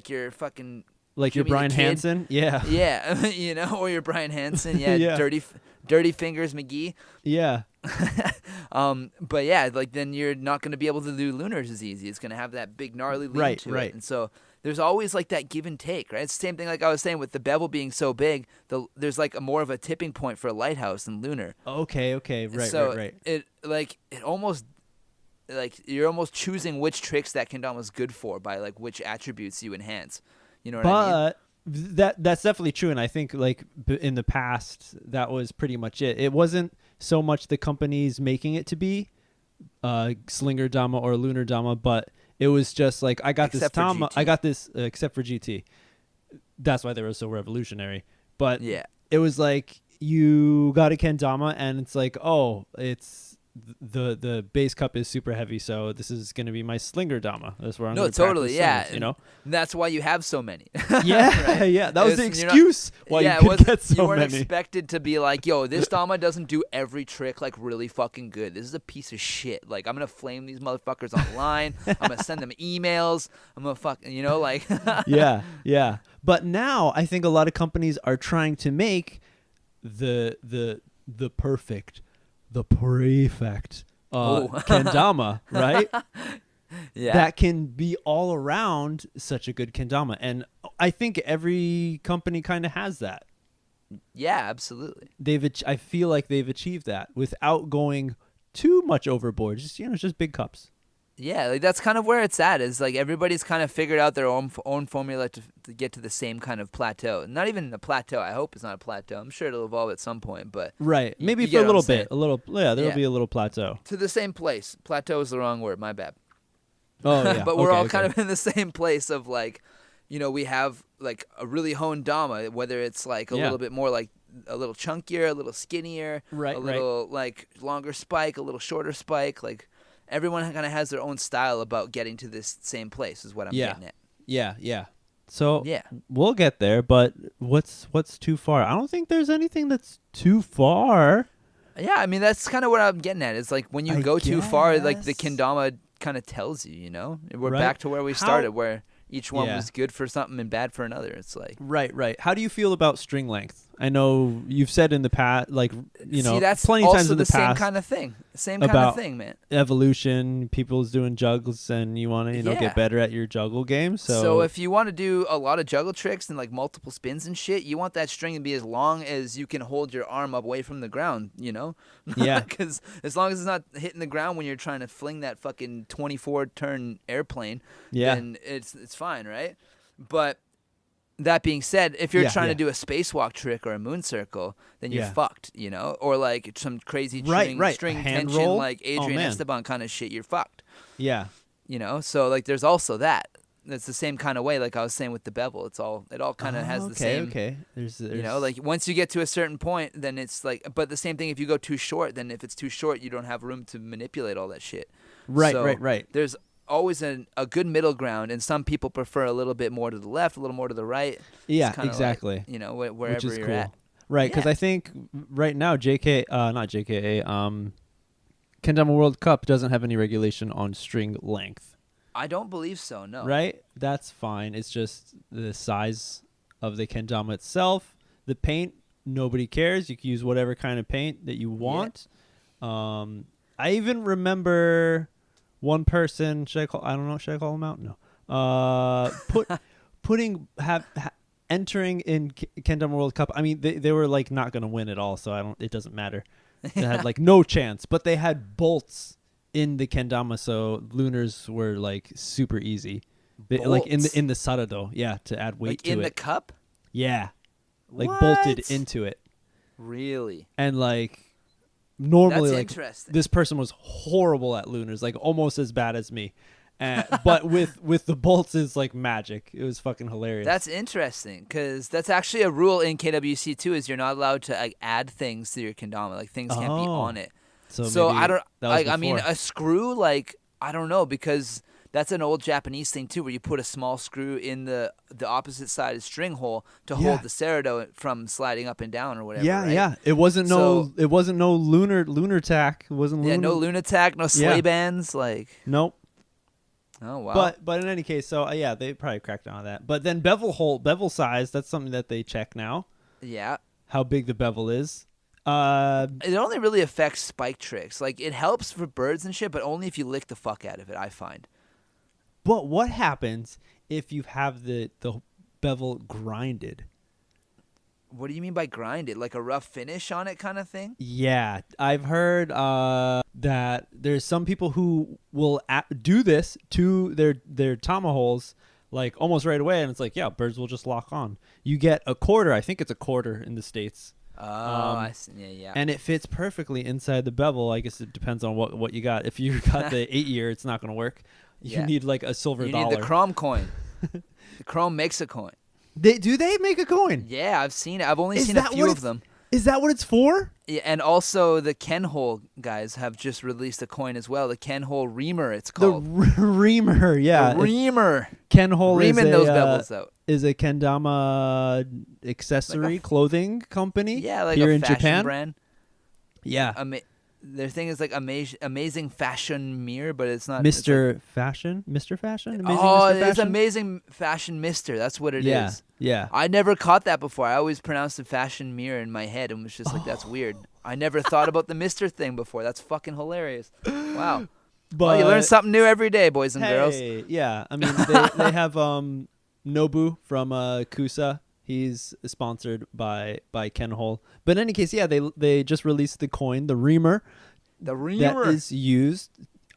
[SPEAKER 1] you're fucking.
[SPEAKER 2] Like your Brian Hansen? Yeah.
[SPEAKER 1] Yeah. You know, or your Brian Hansen. Yeah. Dirty Fingers McGee.
[SPEAKER 2] Yeah.
[SPEAKER 1] But yeah, like then you're not going to be able to do lunars as easy. It's going to have that big gnarly lean to it. And so there's always like that give and take, right? It's the same thing like I was saying with the bevel being so big. There's like a more of a tipping point for a lighthouse than lunar.
[SPEAKER 2] Okay. Right.
[SPEAKER 1] It almost like you're almost choosing which tricks that kendama's good for by like which attributes you enhance. You know what I mean?
[SPEAKER 2] That's definitely true, and I think like in the past that was pretty much it. It wasn't so much the companies making it to be slinger Dama or lunar Dama, but it was just like I got this Dama, I got this except for GT. That's why they were so revolutionary. But
[SPEAKER 1] yeah,
[SPEAKER 2] it was like you got a kendama, and it's like, oh, it's the base cup is super heavy, so this is going to be my slinger Dama. That's where I'm going to practice slings, you know?
[SPEAKER 1] And that's why you have so many.
[SPEAKER 2] Yeah, right? Yeah. That was the excuse why you could get so many.
[SPEAKER 1] You weren't expected to be like, yo, this Dama doesn't do every trick like really fucking good. This is a piece of shit. Like, I'm going to flame these motherfuckers online. I'm going to send them emails. I'm going to fucking, you know, like.
[SPEAKER 2] Yeah. But now I think a lot of companies are trying to make the perfect, the prefect kendama, right?
[SPEAKER 1] Yeah.
[SPEAKER 2] That can be all around such a good kendama. And I think every company kind of has that.
[SPEAKER 1] Yeah, absolutely.
[SPEAKER 2] I feel like they've achieved that without going too much overboard. Just big cups.
[SPEAKER 1] Yeah, like that's kind of where it's at. Is like everybody's kind of figured out their own formula to get to the same kind of plateau. Not even a plateau. I hope it's not a plateau. I'm sure it'll evolve at some point, but
[SPEAKER 2] right, maybe for a little bit, there'll be a little plateau
[SPEAKER 1] to the same place. Plateau is the wrong word. My bad.
[SPEAKER 2] Oh yeah,
[SPEAKER 1] but we're all kind of in the same place of like, you know, we have like a really honed Dama, whether it's like a little bit more like a little chunkier, a little skinnier, a little like longer spike, a little shorter spike, like. Everyone kind of has their own style about getting to this same place is what I'm getting at.
[SPEAKER 2] Yeah. So we'll get there, but what's too far? I don't think there's anything that's too far.
[SPEAKER 1] Yeah, I mean, that's kind of what I'm getting at. It's like when you go too far, like the kendama kind of tells you, you know? We're back to where we started, where each one was good for something and bad for another. It's like
[SPEAKER 2] right. How do you feel about string length? I know you've said in the past, like, you know,
[SPEAKER 1] that's
[SPEAKER 2] plenty of times in the past.
[SPEAKER 1] Same kind of thing. Same kind of thing, man.
[SPEAKER 2] Evolution, people's doing juggles, and you want to, get better at your juggle game.
[SPEAKER 1] So if you want to do a lot of juggle tricks and like multiple spins and shit, you want that string to be as long as you can hold your arm up away from the ground, you know?
[SPEAKER 2] Yeah.
[SPEAKER 1] Because as long as it's not hitting the ground when you're trying to fling that fucking 24-turn airplane, then it's fine, right? But that being said, if you're trying to do a spacewalk trick or a moon circle, then you're fucked, you know? Or like some crazy string tension like Adrian Esteban kind of shit, you're fucked.
[SPEAKER 2] Yeah.
[SPEAKER 1] You know? So like there's also that. It's the same kind of way, like I was saying with the bevel. It all kind of has the same.
[SPEAKER 2] Okay. There's
[SPEAKER 1] you know, like once you get to a certain point, then it's like. But the same thing if you go too short, then if it's too short, you don't have room to manipulate all that shit.
[SPEAKER 2] Right.
[SPEAKER 1] There's always a good middle ground, and some people prefer a little bit more to the left, a little more to the right.
[SPEAKER 2] Yeah, exactly.
[SPEAKER 1] Like, you know, wherever you're
[SPEAKER 2] cool.
[SPEAKER 1] at.
[SPEAKER 2] Right, because I think right now Kendama World Cup doesn't have any regulation on string length.
[SPEAKER 1] I don't believe so. No.
[SPEAKER 2] Right? That's fine. It's just the size of the kendama itself. The paint, nobody cares. You can use whatever kind of paint that you want. Yeah. I even remember one person. Should I call? I don't know. Should I call him out? No. Entering in Kendama World Cup. I mean, they were like not gonna win at all, so it doesn't matter. They had like no chance, but they had bolts in the kendama, so lunars were like super easy. Like in the sarado, yeah, to add weight
[SPEAKER 1] like
[SPEAKER 2] to it.
[SPEAKER 1] In the cup?
[SPEAKER 2] Yeah. Like
[SPEAKER 1] What?
[SPEAKER 2] bolted into it.
[SPEAKER 1] Really?
[SPEAKER 2] And like normally
[SPEAKER 1] That's
[SPEAKER 2] like
[SPEAKER 1] interesting.
[SPEAKER 2] this person was horrible at lunars, like almost as bad as me. But with the bolts is like magic. It was fucking hilarious.
[SPEAKER 1] That's interesting because that's actually a rule in KWC too. Is you're not allowed to like add things to your kendama. Like things can't be on it. So I don't like. I mean, a screw. Like I don't know because that's an old Japanese thing too, where you put a small screw in the opposite side of string hole to hold the sarado from sliding up and down or whatever.
[SPEAKER 2] Yeah,
[SPEAKER 1] right?
[SPEAKER 2] yeah. It wasn't no lunar tack. It wasn't.
[SPEAKER 1] Yeah, no lunar-tack, no sleigh bands. Like
[SPEAKER 2] nope.
[SPEAKER 1] Oh wow!
[SPEAKER 2] But in any case, so yeah, they probably cracked down on that. But then bevel size, that's something that they check now.
[SPEAKER 1] Yeah.
[SPEAKER 2] How big the bevel is.
[SPEAKER 1] It only really affects spike tricks. Like it helps for birds and shit, but only if you lick the fuck out of it. I find.
[SPEAKER 2] But what happens if you have the bevel grinded?
[SPEAKER 1] What do you mean by grinded? Like a rough finish on it, kind of thing?
[SPEAKER 2] Yeah, I've heard that there's some people who will do this to their tama holes like almost right away, and it's like, yeah, birds will just lock on. You get a quarter. I think it's a quarter in the States.
[SPEAKER 1] Oh, I see. Yeah.
[SPEAKER 2] And it fits perfectly inside the bevel. I guess it depends on what you got. If you got the 8-year, it's not going to work. You need like a silver dollar.
[SPEAKER 1] You need the KROM coin. The KROM makes a coin.
[SPEAKER 2] Do they make a coin?
[SPEAKER 1] Yeah, I've seen it. I've only seen a few of them.
[SPEAKER 2] Is that what it's for?
[SPEAKER 1] Yeah, and also the Ken hole guys have just released a coin as well. The Ken hole reamer, it's called.
[SPEAKER 2] The reamer, yeah.
[SPEAKER 1] The reamer.
[SPEAKER 2] Ken hole
[SPEAKER 1] reaming those bevels out.
[SPEAKER 2] Is a kendama accessory clothing company.
[SPEAKER 1] Yeah, like
[SPEAKER 2] here
[SPEAKER 1] a
[SPEAKER 2] in
[SPEAKER 1] fashion
[SPEAKER 2] Japan.
[SPEAKER 1] brand.
[SPEAKER 2] Yeah.
[SPEAKER 1] Their thing is like amazing fashion mirror, but it's not.
[SPEAKER 2] Mr. Fashion? Mr. Fashion?
[SPEAKER 1] It's
[SPEAKER 2] Fashion?
[SPEAKER 1] amazing fashion mister. That's what it is.
[SPEAKER 2] Yeah.
[SPEAKER 1] I never caught that before. I always pronounced it fashion mirror in my head and was just like, that's weird. I never thought about the mister thing before. That's fucking hilarious. Wow. Well, you learn something new every day, boys and girls.
[SPEAKER 2] Yeah. I mean, they have Nobu from Kusa. He's sponsored by Ken Hole. But in any case, yeah, they just released the coin, the reamer.
[SPEAKER 1] The reamer.
[SPEAKER 2] That is used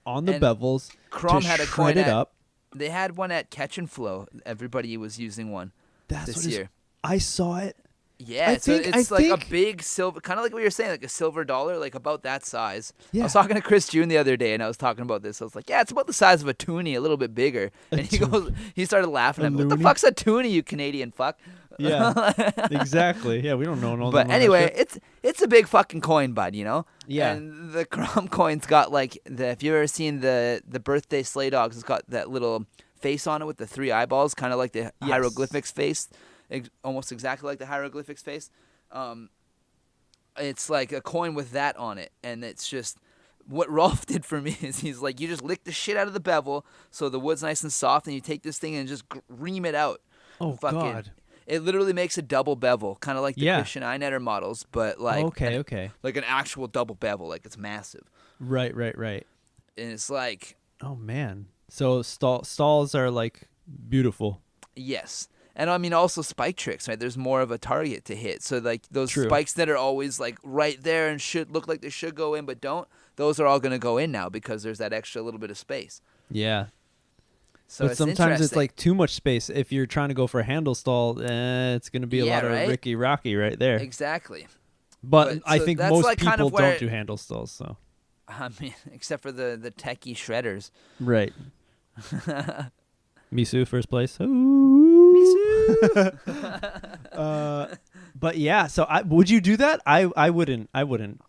[SPEAKER 2] on the bevels
[SPEAKER 1] KROM
[SPEAKER 2] to
[SPEAKER 1] had a
[SPEAKER 2] shred
[SPEAKER 1] coin
[SPEAKER 2] it up.
[SPEAKER 1] They had one at Catch and Flow. Everybody was using one this year.
[SPEAKER 2] I saw it.
[SPEAKER 1] Yeah, it's like a big silver, kind of like what you're saying, like a silver dollar, like about that size. Yeah. I was talking to Chris June the other day, and I was talking about this. I was like, yeah, it's about the size of a toonie, a little bit bigger. And he started laughing at me. What the fuck's a toonie, you Canadian fuck?
[SPEAKER 2] Yeah, exactly. Yeah, we don't know all that.
[SPEAKER 1] But anyway, it's a big fucking coin, bud, you know?
[SPEAKER 2] Yeah.
[SPEAKER 1] And the KROM coin's got like, if you've ever seen the birthday sleigh dogs, it's got that little face on it with the 3 eyeballs, kind of like the hieroglyphics face. Almost exactly like the hieroglyphics face. It's like a coin with that on it, and it's just what Rolf did for me is he's like, you just lick the shit out of the bevel so the wood's nice and soft, and you take this thing and just ream it out.
[SPEAKER 2] Oh God!
[SPEAKER 1] It literally makes a double bevel, kind of like the Christian Einetter models, but like like an actual double bevel, like it's massive.
[SPEAKER 2] Right.
[SPEAKER 1] And it's like,
[SPEAKER 2] oh man, so stalls are like beautiful.
[SPEAKER 1] Yes. And I mean, also spike tricks, right? There's more of a target to hit. So, like, those spikes that are always, like, right there and should look like they should go in but don't, those are all going to go in now because there's that extra little bit of space.
[SPEAKER 2] Yeah.
[SPEAKER 1] So
[SPEAKER 2] but sometimes it's, like, too much space. If you're trying to go for a handle stall, it's going to be a lot of Ricky Rocky right there.
[SPEAKER 1] Exactly.
[SPEAKER 2] But I think most like people don't do handle stalls, so.
[SPEAKER 1] I mean, except for the techie shredders.
[SPEAKER 2] Right. Misu, first place. Ooh. But yeah, so would you do that? I wouldn't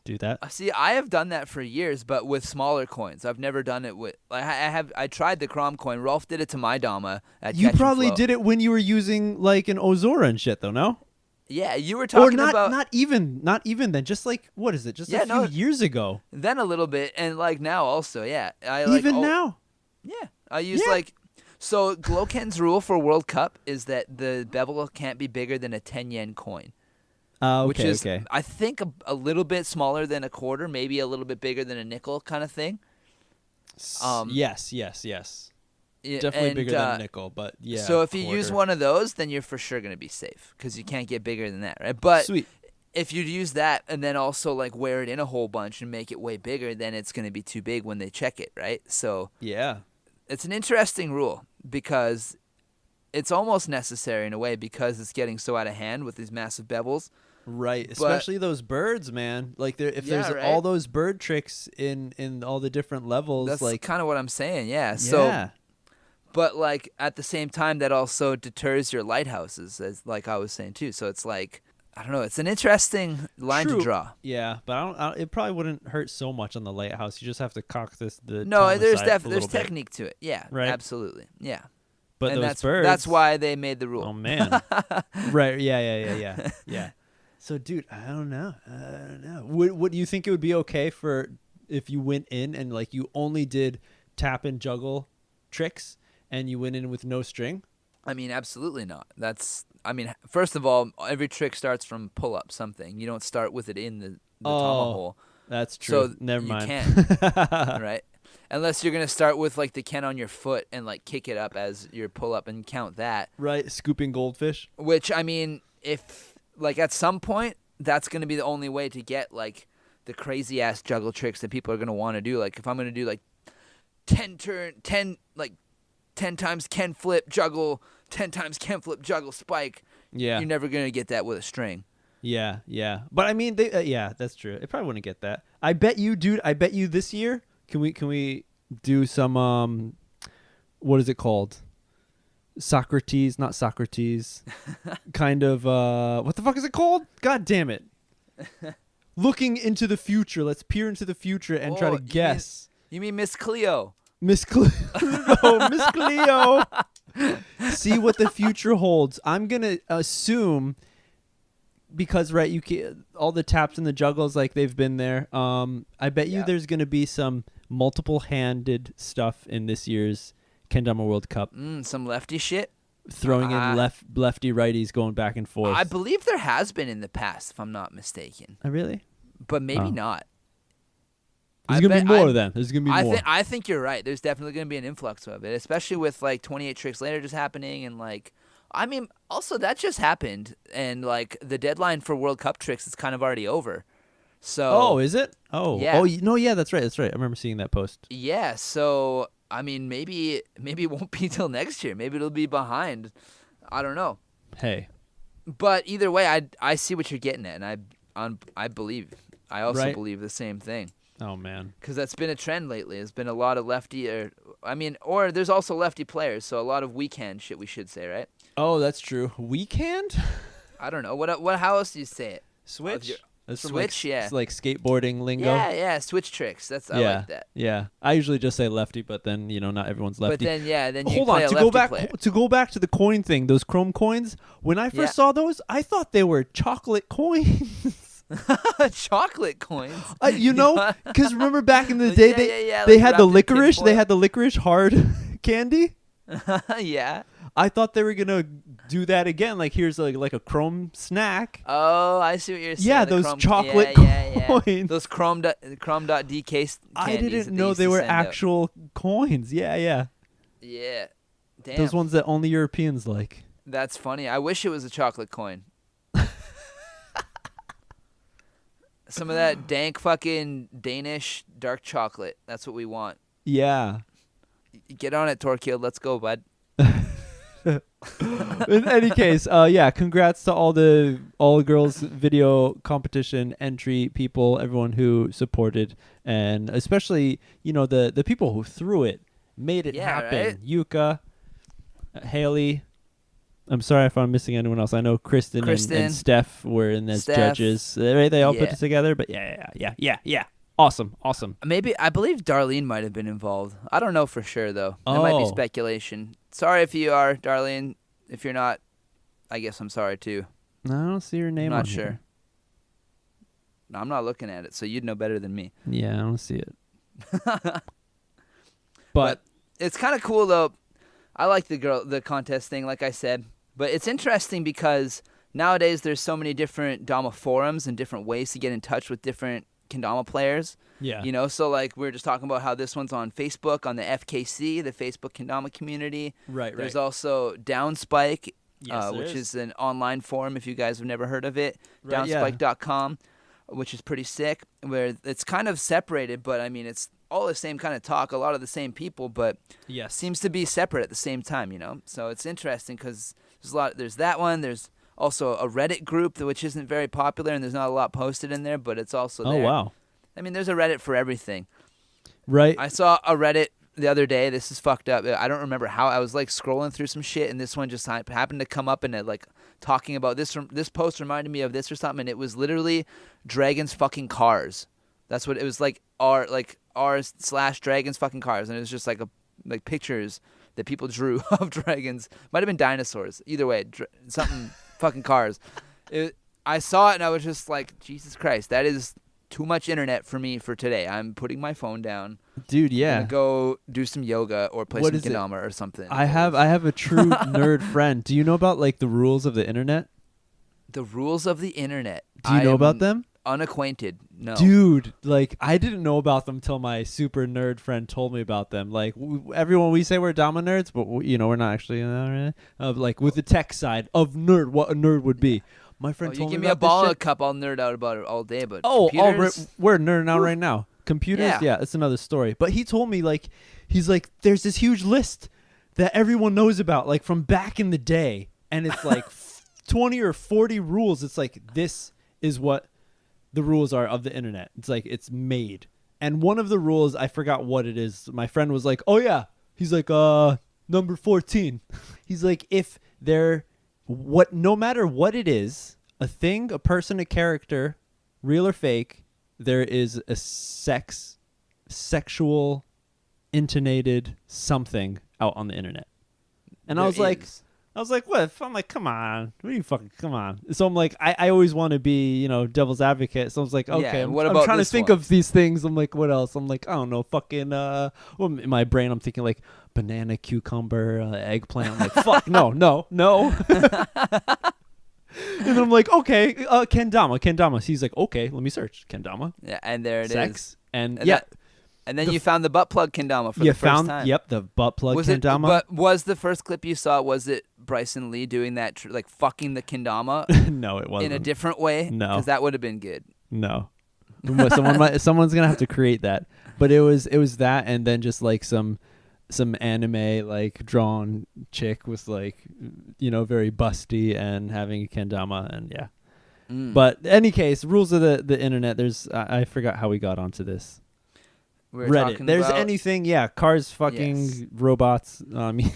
[SPEAKER 2] do that.
[SPEAKER 1] See, I have done that for years, but with smaller coins. I've never done it with. Like, I tried the KROM coin. Rolf did it to my Dama at
[SPEAKER 2] You
[SPEAKER 1] Catch
[SPEAKER 2] probably
[SPEAKER 1] and Flow.
[SPEAKER 2] did it when you were using like an Ozora and shit, though. No.
[SPEAKER 1] Yeah, you were talking about
[SPEAKER 2] not even then. Just like what is it? Just a few years ago.
[SPEAKER 1] Then a little bit, and like now also. Yeah,
[SPEAKER 2] Now.
[SPEAKER 1] Yeah. I use so Gloken's rule for World Cup is that the bevel can't be bigger than a 10 yen coin. Which is, I think, a little bit smaller than a quarter, maybe a little bit bigger than a nickel kind of thing.
[SPEAKER 2] Yes. Definitely bigger than a nickel, but yeah.
[SPEAKER 1] So if you use one of those, then you're for sure going to be safe because you can't get bigger than that, right? But
[SPEAKER 2] Sweet.
[SPEAKER 1] If you use that and then also like wear it in a whole bunch and make it way bigger, then it's going to be too big when they check it, right? So
[SPEAKER 2] yeah,
[SPEAKER 1] it's an interesting rule because it's almost necessary in a way because it's getting so out of hand with these massive bevels.
[SPEAKER 2] Right, especially those birds, man. Like there's all those bird tricks in all the different levels.
[SPEAKER 1] That's
[SPEAKER 2] like
[SPEAKER 1] kind of what I'm saying, yeah. So, but like at the same time, that also deters your lighthouses, as like I was saying too. So it's like, I don't know. It's an interesting line to draw.
[SPEAKER 2] Yeah, but I don't. It probably wouldn't hurt so much on the lighthouse. You just have to cock there's
[SPEAKER 1] technique to it. Yeah, right. Absolutely. Yeah.
[SPEAKER 2] But
[SPEAKER 1] and
[SPEAKER 2] those birds.
[SPEAKER 1] That's why they made the rule.
[SPEAKER 2] Oh man. Right. Yeah. So, dude, I don't know. Would you think it would be okay for if you went in and like you only did tap and juggle tricks and you went in with no string?
[SPEAKER 1] I mean, absolutely not. First of all, every trick starts from pull up something. You don't start with it in the tama hole.
[SPEAKER 2] That's true.
[SPEAKER 1] So
[SPEAKER 2] never mind.
[SPEAKER 1] You can't, right? Unless you're gonna start with like the ken on your foot and like kick it up as your pull up and count that.
[SPEAKER 2] Right, scooping goldfish.
[SPEAKER 1] Which I mean, if like at some point that's gonna be the only way to get like the crazy ass juggle tricks that people are gonna want to do. Like if I'm gonna do like 10 times ken flip juggle, 10 times ken flip juggle spike.
[SPEAKER 2] Yeah,
[SPEAKER 1] you're never gonna get that with a string.
[SPEAKER 2] Yeah. But I mean, that's true. It probably wouldn't get that. I bet you, dude. I bet you this year. Can we do some what is it called? Socrates, not Socrates. Kind of what the fuck is it called? God damn it. Looking into the future. Let's peer into the future and try to guess.
[SPEAKER 1] You mean Miss Cleo?
[SPEAKER 2] Miss Cleo. No, Miss Cleo. See what the future holds. I'm going to assume because right, you can all the taps and the juggles like they've been there. I bet you there's going to be some multiple-handed stuff in this year's Kendama World Cup.
[SPEAKER 1] Some lefty shit?
[SPEAKER 2] Throwing in lefty righties going back and forth.
[SPEAKER 1] I believe there has been in the past, if I'm not mistaken.
[SPEAKER 2] Oh, really?
[SPEAKER 1] But maybe not.
[SPEAKER 2] There's going to be more then. There's going to be more.
[SPEAKER 1] I think you're right. There's definitely going to be an influx of it, especially with like 28 tricks later just happening and like I mean, also that just happened and like the deadline for World Cup tricks is kind of already over. So
[SPEAKER 2] is it? Oh.
[SPEAKER 1] Yeah.
[SPEAKER 2] Oh, no, yeah, that's right. I remember seeing that post.
[SPEAKER 1] Yeah, so I mean, maybe it won't be till next year. Maybe it'll be behind. I don't know.
[SPEAKER 2] Hey.
[SPEAKER 1] But either way, I see what you're getting at, and I believe. I also believe the same thing.
[SPEAKER 2] Oh man.
[SPEAKER 1] Because that's been a trend lately. There's been a lot of lefty, or there's also lefty players, so a lot of weak hand shit. We should say, right?
[SPEAKER 2] Oh, that's true. Weak hand?
[SPEAKER 1] I don't know. What? How else do you say it?
[SPEAKER 2] Switch.
[SPEAKER 1] Switch, yeah.
[SPEAKER 2] It's like skateboarding lingo.
[SPEAKER 1] Yeah, switch tricks. I like that.
[SPEAKER 2] Yeah, I usually just say lefty, but then not everyone's lefty.
[SPEAKER 1] But then you
[SPEAKER 2] hold
[SPEAKER 1] play
[SPEAKER 2] on
[SPEAKER 1] a lefty player.
[SPEAKER 2] To go back to the coin thing. Those KROM coins. When I first saw those, I thought they were chocolate coins.
[SPEAKER 1] Chocolate coins.
[SPEAKER 2] Because remember back in the day they had the licorice. They had the licorice hard candy.
[SPEAKER 1] Yeah.
[SPEAKER 2] I thought they were gonna do that again. Like here's like a KROM snack.
[SPEAKER 1] Oh, I see what you're saying.
[SPEAKER 2] Yeah, those chocolate coins.
[SPEAKER 1] Those KROM.DK candies.
[SPEAKER 2] I didn't know they were actual coins. Yeah.
[SPEAKER 1] Yeah. Damn.
[SPEAKER 2] Those ones that only Europeans like.
[SPEAKER 1] That's funny. I wish it was a chocolate coin. Some of that dank fucking Danish dark chocolate. That's what we want.
[SPEAKER 2] Yeah.
[SPEAKER 1] Get on it, Torquil. Let's go, bud.
[SPEAKER 2] In any case, congrats to all the girls video competition entry people, everyone who supported, and especially the people who threw it, made it happen. Right? Yuka, Haley. I'm sorry if I'm missing anyone else. I know Kristen. And Steph were in as judges. They all put it together, but yeah. Awesome.
[SPEAKER 1] Maybe I believe Darlene might have been involved. I don't know for sure though. It might be speculation. Sorry if you are, Darlene. If you're not, I guess I'm sorry too.
[SPEAKER 2] No, I don't see your name.
[SPEAKER 1] I'm not
[SPEAKER 2] on
[SPEAKER 1] sure.
[SPEAKER 2] Here.
[SPEAKER 1] No, I'm not looking at it, so you'd know better than me.
[SPEAKER 2] Yeah, I don't see it. but
[SPEAKER 1] it's kind of cool though. I like the contest thing, like I said, but it's interesting because nowadays there's so many different Dama forums and different ways to get in touch with different kendama players.
[SPEAKER 2] Yeah.
[SPEAKER 1] You know, so like we were just talking about how this one's on Facebook, on the FKC, the Facebook kendama community.
[SPEAKER 2] Right.
[SPEAKER 1] There's also Downspike,
[SPEAKER 2] Yes,
[SPEAKER 1] which is an online forum if you guys have never heard of it.
[SPEAKER 2] Right, yeah.
[SPEAKER 1] Downspike.com, which is pretty sick, where it's kind of separated, but I mean it's all the same kind of talk, a lot of the same people, but seems to be separate at the same time, you know? So it's interesting because there's that one, there's also a Reddit group, which isn't very popular, and there's not a lot posted in there, but it's also there.
[SPEAKER 2] Oh, wow.
[SPEAKER 1] I mean, there's a Reddit for everything.
[SPEAKER 2] Right.
[SPEAKER 1] I saw a Reddit the other day. This is fucked up. I don't remember how. I was like scrolling through some shit, and this one just happened to come up, and it like talking about this. This post reminded me of this or something, and it was literally dragons fucking cars. That's what it was like. r/dragons fucking cars, and it was just like pictures that people drew of dragons. Might have been dinosaurs. Either way, something fucking cars. I saw it and I was just like, Jesus Christ, that is too much internet for me for today. I'm putting my phone down.
[SPEAKER 2] Dude, yeah.
[SPEAKER 1] I'm gonna go do some yoga or play some kendama or something.
[SPEAKER 2] I have a true nerd friend. Do you know about like the rules of the internet?
[SPEAKER 1] The rules of the internet.
[SPEAKER 2] Do you know about them?
[SPEAKER 1] Unacquainted. No.
[SPEAKER 2] Dude, like I didn't know about them till my super nerd friend told me about them. Like everyone, we say we're Dama Nerds, but we're not actually. Like with the tech side of nerd, what a nerd would be. My friend told me about this shit.
[SPEAKER 1] You give me a ball and a cup, I'll nerd out about it all day. But
[SPEAKER 2] we're nerding out right now. Computers, yeah, it's another story. But he told me he's like, there's this huge list that everyone knows about, like from back in the day, and it's like 20 or 40 rules. It's like this is what the rules are of the internet. It's like it's made. And one of the rules, I forgot what it is. My friend was like, "Oh yeah." He's like, number 14. He's like, no matter what it is, a thing, a person, a character, real or fake, there is a sexual intonated something out on the internet. And I was like, what? I'm like, come on. What are you fucking, come on. So I'm like, I always want to be, devil's advocate. So I was like, okay, I'm trying to think of these things. I'm like, what else? I'm like, I don't know, fucking, in my brain, I'm thinking like banana, cucumber, eggplant. I'm like, fuck, no. And I'm like, okay, kendama. So he's like, okay, let me search kendama.
[SPEAKER 1] Yeah, and there it
[SPEAKER 2] is. And
[SPEAKER 1] then you found the butt plug kendama for the first time.
[SPEAKER 2] Yep, the butt plug kendama.
[SPEAKER 1] But was the first clip you saw, was it Bryson Lee doing that, like fucking the kendama?
[SPEAKER 2] No, it wasn't.
[SPEAKER 1] In a different way?
[SPEAKER 2] No.
[SPEAKER 1] Because that would have been good.
[SPEAKER 2] No. Someone's going to have to create that. But it was that, and then just like some anime like drawn chick with like, very busty and having a kendama, and yeah. But in any case, rules of the internet, I forgot how we got onto this. Reddit. There's anything, cars fucking robots, dinosaurs.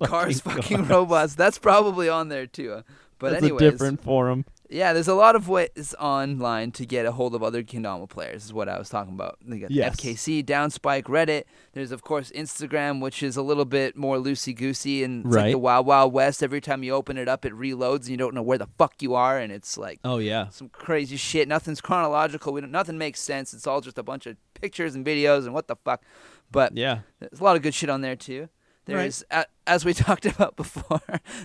[SPEAKER 1] Yeah. Cars fucking robots. That's probably on there too. But
[SPEAKER 2] that's
[SPEAKER 1] anyways,
[SPEAKER 2] a different forum.
[SPEAKER 1] Yeah, there's a lot of ways online to get a hold of other kendama players, is what I was talking about. They got FKC, Downspike, Reddit. There's, of course, Instagram, which is a little bit more loosey-goosey, and it's like the Wild Wild West. Every time you open it up, it reloads, and you don't know where the fuck you are, and it's like some crazy shit. Nothing's chronological. Nothing makes sense. It's all just a bunch of pictures and videos, and what the fuck. But there's a lot of good shit on there, too. There's, as we talked about before,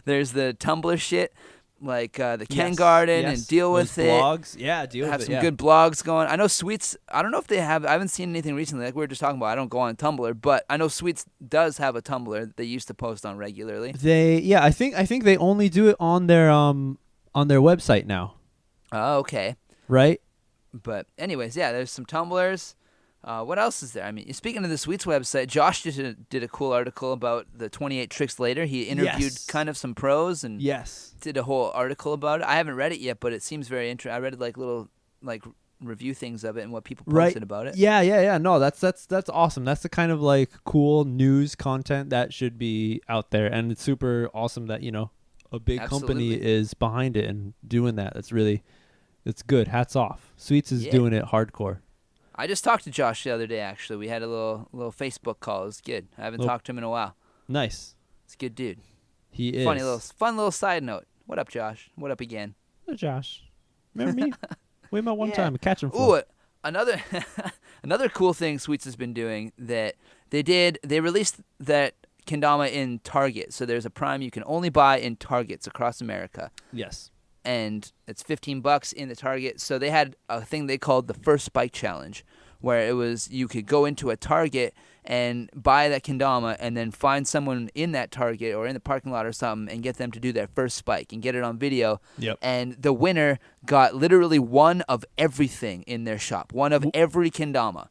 [SPEAKER 1] there's the Tumblr shit. Like the Ken Garden and deal with it.
[SPEAKER 2] Blogs, deal with it.
[SPEAKER 1] Have some good blogs going. I know Sweets. I don't know if they have. I haven't seen anything recently. Like we were just talking about. I don't go on Tumblr, but I know Sweets does have a Tumblr that they used to post on regularly.
[SPEAKER 2] I think they only do it on their website now.
[SPEAKER 1] Oh, okay.
[SPEAKER 2] Right.
[SPEAKER 1] But anyways, there's some Tumblrs. What else is there? I mean, speaking of the Sweets website, Josh did a cool article about the 28 Tricks Later. He interviewed kind of some pros and did a whole article about it. I haven't read it yet, but it seems very interesting. I read like little review things of it and what people posted about it.
[SPEAKER 2] Yeah. No, that's awesome. That's the kind of like cool news content that should be out there, and it's super awesome that a big company is behind it and doing that. It's good. Hats off. Sweets is doing it hardcore.
[SPEAKER 1] I just talked to Josh the other day, actually. We had a little Facebook call. It was good. I haven't talked to him in a while.
[SPEAKER 2] Nice.
[SPEAKER 1] It's a good dude.
[SPEAKER 2] He is.
[SPEAKER 1] Fun little side note. What up, Josh? What up again?
[SPEAKER 2] Hey, Josh. Remember me? We met one time. Catch him.
[SPEAKER 1] Ooh, another cool thing Sweets has been doing that They released that kendama in Target. So there's a Prime you can only buy in Targets across America.
[SPEAKER 2] Yes.
[SPEAKER 1] And it's $15 in the Target. So they had a thing they called the First Spike Challenge, where it was you could go into a Target and buy that kendama and then find someone in that Target or in the parking lot or something and get them to do their first spike and get it on video.
[SPEAKER 2] Yep.
[SPEAKER 1] And the winner got literally one of everything in their shop, one of every kendama.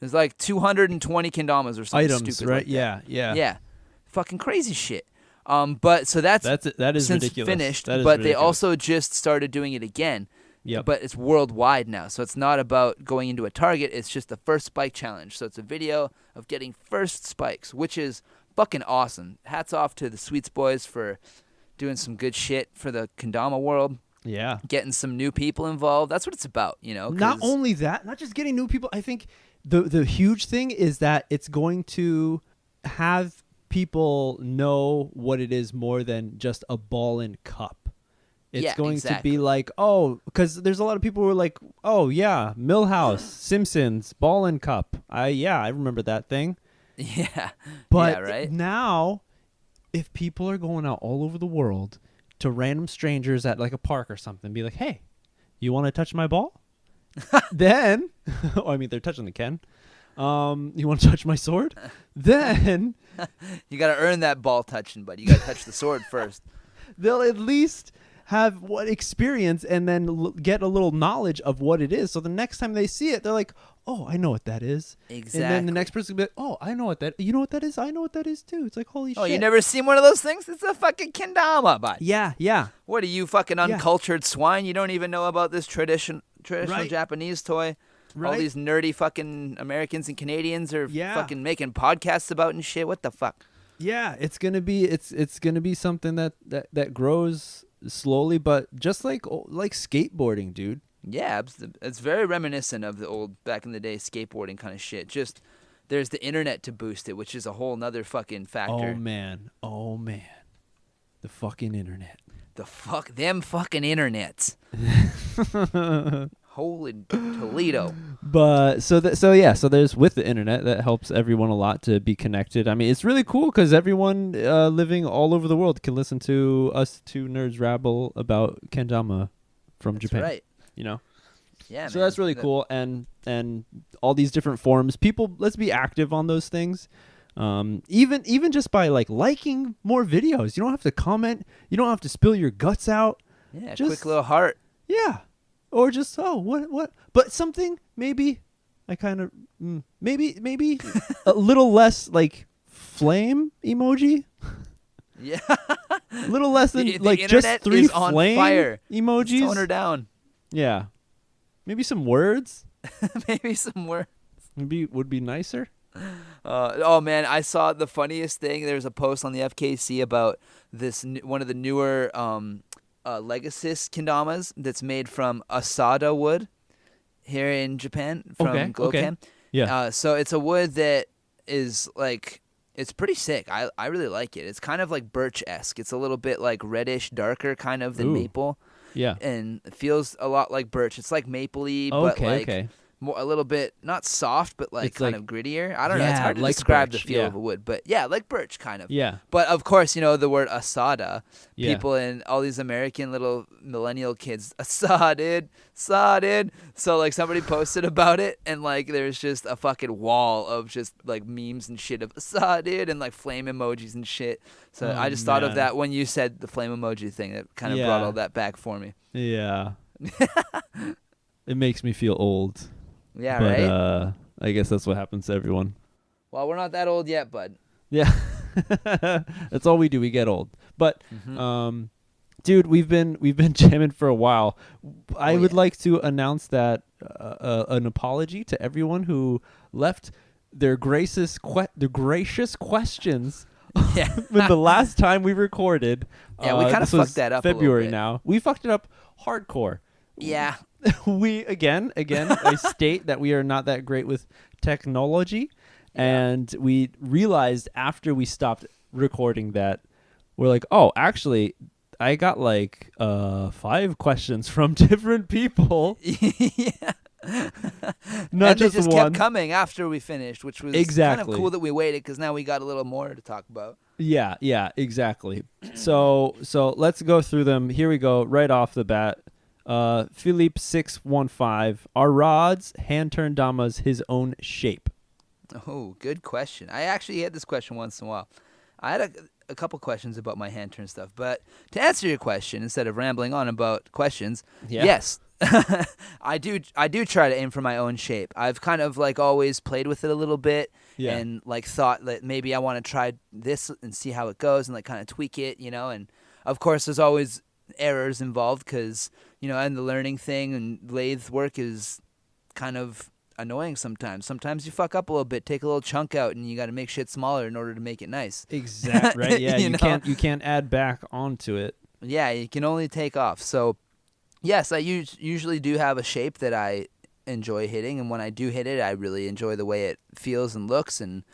[SPEAKER 1] There's like 220 kendamas or something
[SPEAKER 2] items,
[SPEAKER 1] stupid
[SPEAKER 2] right?
[SPEAKER 1] like that.
[SPEAKER 2] Yeah.
[SPEAKER 1] Fucking crazy shit. But so that
[SPEAKER 2] is
[SPEAKER 1] since
[SPEAKER 2] ridiculous.
[SPEAKER 1] finished,
[SPEAKER 2] That is
[SPEAKER 1] but they
[SPEAKER 2] ridiculous.
[SPEAKER 1] also just started doing it again.
[SPEAKER 2] Yep.
[SPEAKER 1] But it's worldwide now, so it's not about going into a Target. It's just the first spike challenge. So it's a video of getting first spikes, which is fucking awesome. Hats off to the Sweets Boys for doing some good shit for the kendama world.
[SPEAKER 2] Yeah.
[SPEAKER 1] Getting some new people involved. That's what it's about, you know.
[SPEAKER 2] Not only that, not just getting new people. I think the huge thing is that it's going to have people know what it is more than just a ball and cup. It's going to be like, oh, because there's a lot of people who are like, oh, yeah, Millhouse, Simpsons, Ball and Cup. I remember that thing.
[SPEAKER 1] Yeah.
[SPEAKER 2] But
[SPEAKER 1] yeah, right?
[SPEAKER 2] now, if people are going out all over the world to random strangers at like a park or something, be like, hey, you want to touch my ball? Then, they're touching the Ken. You want to touch my sword? Then.
[SPEAKER 1] You got to earn that ball touching, but you got to touch the sword first.
[SPEAKER 2] They'll at least have what experience and then get a little knowledge of what it is. So the next time they see it, they're like, oh, I know what that is.
[SPEAKER 1] Exactly.
[SPEAKER 2] And then the next person will be like, oh, I know what that, you know what that is? I know what that is too. It's like, holy shit.
[SPEAKER 1] Oh, you never seen one of those things? It's a fucking kendama, bud.
[SPEAKER 2] Yeah.
[SPEAKER 1] What are you, fucking uncultured swine? You don't even know about this traditional
[SPEAKER 2] Right.
[SPEAKER 1] Japanese toy.
[SPEAKER 2] Right.
[SPEAKER 1] All these nerdy fucking Americans and Canadians are
[SPEAKER 2] Yeah.
[SPEAKER 1] fucking making podcasts about and shit. What the fuck?
[SPEAKER 2] Yeah, it's gonna be something that grows slowly, but just like skateboarding, dude.
[SPEAKER 1] Yeah, it's very reminiscent of the old back in the day skateboarding kind of shit. Just there's the internet to boost it, which is a whole nother fucking factor.
[SPEAKER 2] Oh man, the fucking internet.
[SPEAKER 1] Them fucking internets. Holy Toledo.
[SPEAKER 2] But so there's with the internet that helps everyone a lot to be connected. I mean, it's really cool because everyone living all over the world can listen to us two nerds rabble about kendama from Japan.
[SPEAKER 1] Right.
[SPEAKER 2] You know.
[SPEAKER 1] Yeah.
[SPEAKER 2] So
[SPEAKER 1] man.
[SPEAKER 2] that's really cool, and all these different forums. People, let's be active on those things. Even just by liking more videos. You don't have to comment. You don't have to spill your guts out.
[SPEAKER 1] Yeah.
[SPEAKER 2] Just,
[SPEAKER 1] quick little heart.
[SPEAKER 2] Yeah. Or just what? But something maybe I kind of maybe a little less like flame emoji.
[SPEAKER 1] Yeah.
[SPEAKER 2] A little less than
[SPEAKER 1] the
[SPEAKER 2] just 3
[SPEAKER 1] is on
[SPEAKER 2] flame
[SPEAKER 1] fire.
[SPEAKER 2] emojis.
[SPEAKER 1] Tone her down.
[SPEAKER 2] Yeah. Maybe some words.
[SPEAKER 1] Maybe some words.
[SPEAKER 2] Maybe would be nicer.
[SPEAKER 1] Oh man, I saw the funniest thing. There's a post on the FKC about this one of the newer Legacy kendamas that's made from asada wood here in Japan from Gloken.
[SPEAKER 2] Okay. Yeah.
[SPEAKER 1] So it's a wood that is it's pretty sick. I really like it. It's kind of like birch-esque. It's a little bit like reddish, darker kind of than maple.
[SPEAKER 2] Yeah.
[SPEAKER 1] And it feels a lot like birch. It's like mapley, but more a little bit not soft, but
[SPEAKER 2] It's
[SPEAKER 1] kind of grittier. I don't know. It's hard to
[SPEAKER 2] like
[SPEAKER 1] describe
[SPEAKER 2] birch,
[SPEAKER 1] the feel of a wood, but yeah, like birch kind of.
[SPEAKER 2] Yeah.
[SPEAKER 1] But of course, the word asada.
[SPEAKER 2] Yeah.
[SPEAKER 1] People and all these American little millennial kids, asaded. So somebody posted about it, and there's just a fucking wall of just memes and shit of asaded and flame emojis and shit. So I just thought of that when you said the flame emoji thing. That kind of brought all that back for me.
[SPEAKER 2] Yeah. It makes me feel old.
[SPEAKER 1] Yeah,
[SPEAKER 2] but,
[SPEAKER 1] right?
[SPEAKER 2] I guess that's what happens to everyone.
[SPEAKER 1] Well, we're not that old yet, bud.
[SPEAKER 2] Yeah. That's all we do. We get old. But, dude, we've been jamming for a while. I would like to announce that an apology to everyone who left their gracious questions when the last time we recorded.
[SPEAKER 1] Yeah, we kind of fucked that up
[SPEAKER 2] February
[SPEAKER 1] a little bit.
[SPEAKER 2] now. We fucked it up hardcore.
[SPEAKER 1] Yeah.
[SPEAKER 2] We again I state that we are not that great with technology, and we realized after we stopped recording that we're like, oh, actually I got 5 questions from different people.
[SPEAKER 1] Yeah.
[SPEAKER 2] Not
[SPEAKER 1] and
[SPEAKER 2] just
[SPEAKER 1] they just
[SPEAKER 2] one.
[SPEAKER 1] kept coming after we finished, which was kind of cool that we waited because now we got a little more to talk about.
[SPEAKER 2] Yeah, exactly. So let's go through them. Here we go, right off the bat. Philippe 615. Are rods hand turn damas his own shape?
[SPEAKER 1] Oh, good question. I actually had this question once in a while. I had a couple questions about my hand turn stuff, but to answer your question, instead of rambling on about questions, yes, I do try to aim for my own shape. I've kind of like always played with it a little bit and like thought that maybe I want to try this and see how it goes and like kind of tweak it, and of course there's always errors involved because, and the learning thing and lathe work is kind of annoying sometimes. Sometimes you fuck up a little bit, take a little chunk out, and you got to make shit smaller in order to make it nice.
[SPEAKER 2] Exactly. Right. Yeah. you can't add back onto it.
[SPEAKER 1] Yeah, you can only take off. So, yes, I usually do have a shape that I enjoy hitting, and when I do hit it, I really enjoy the way it feels and looks. And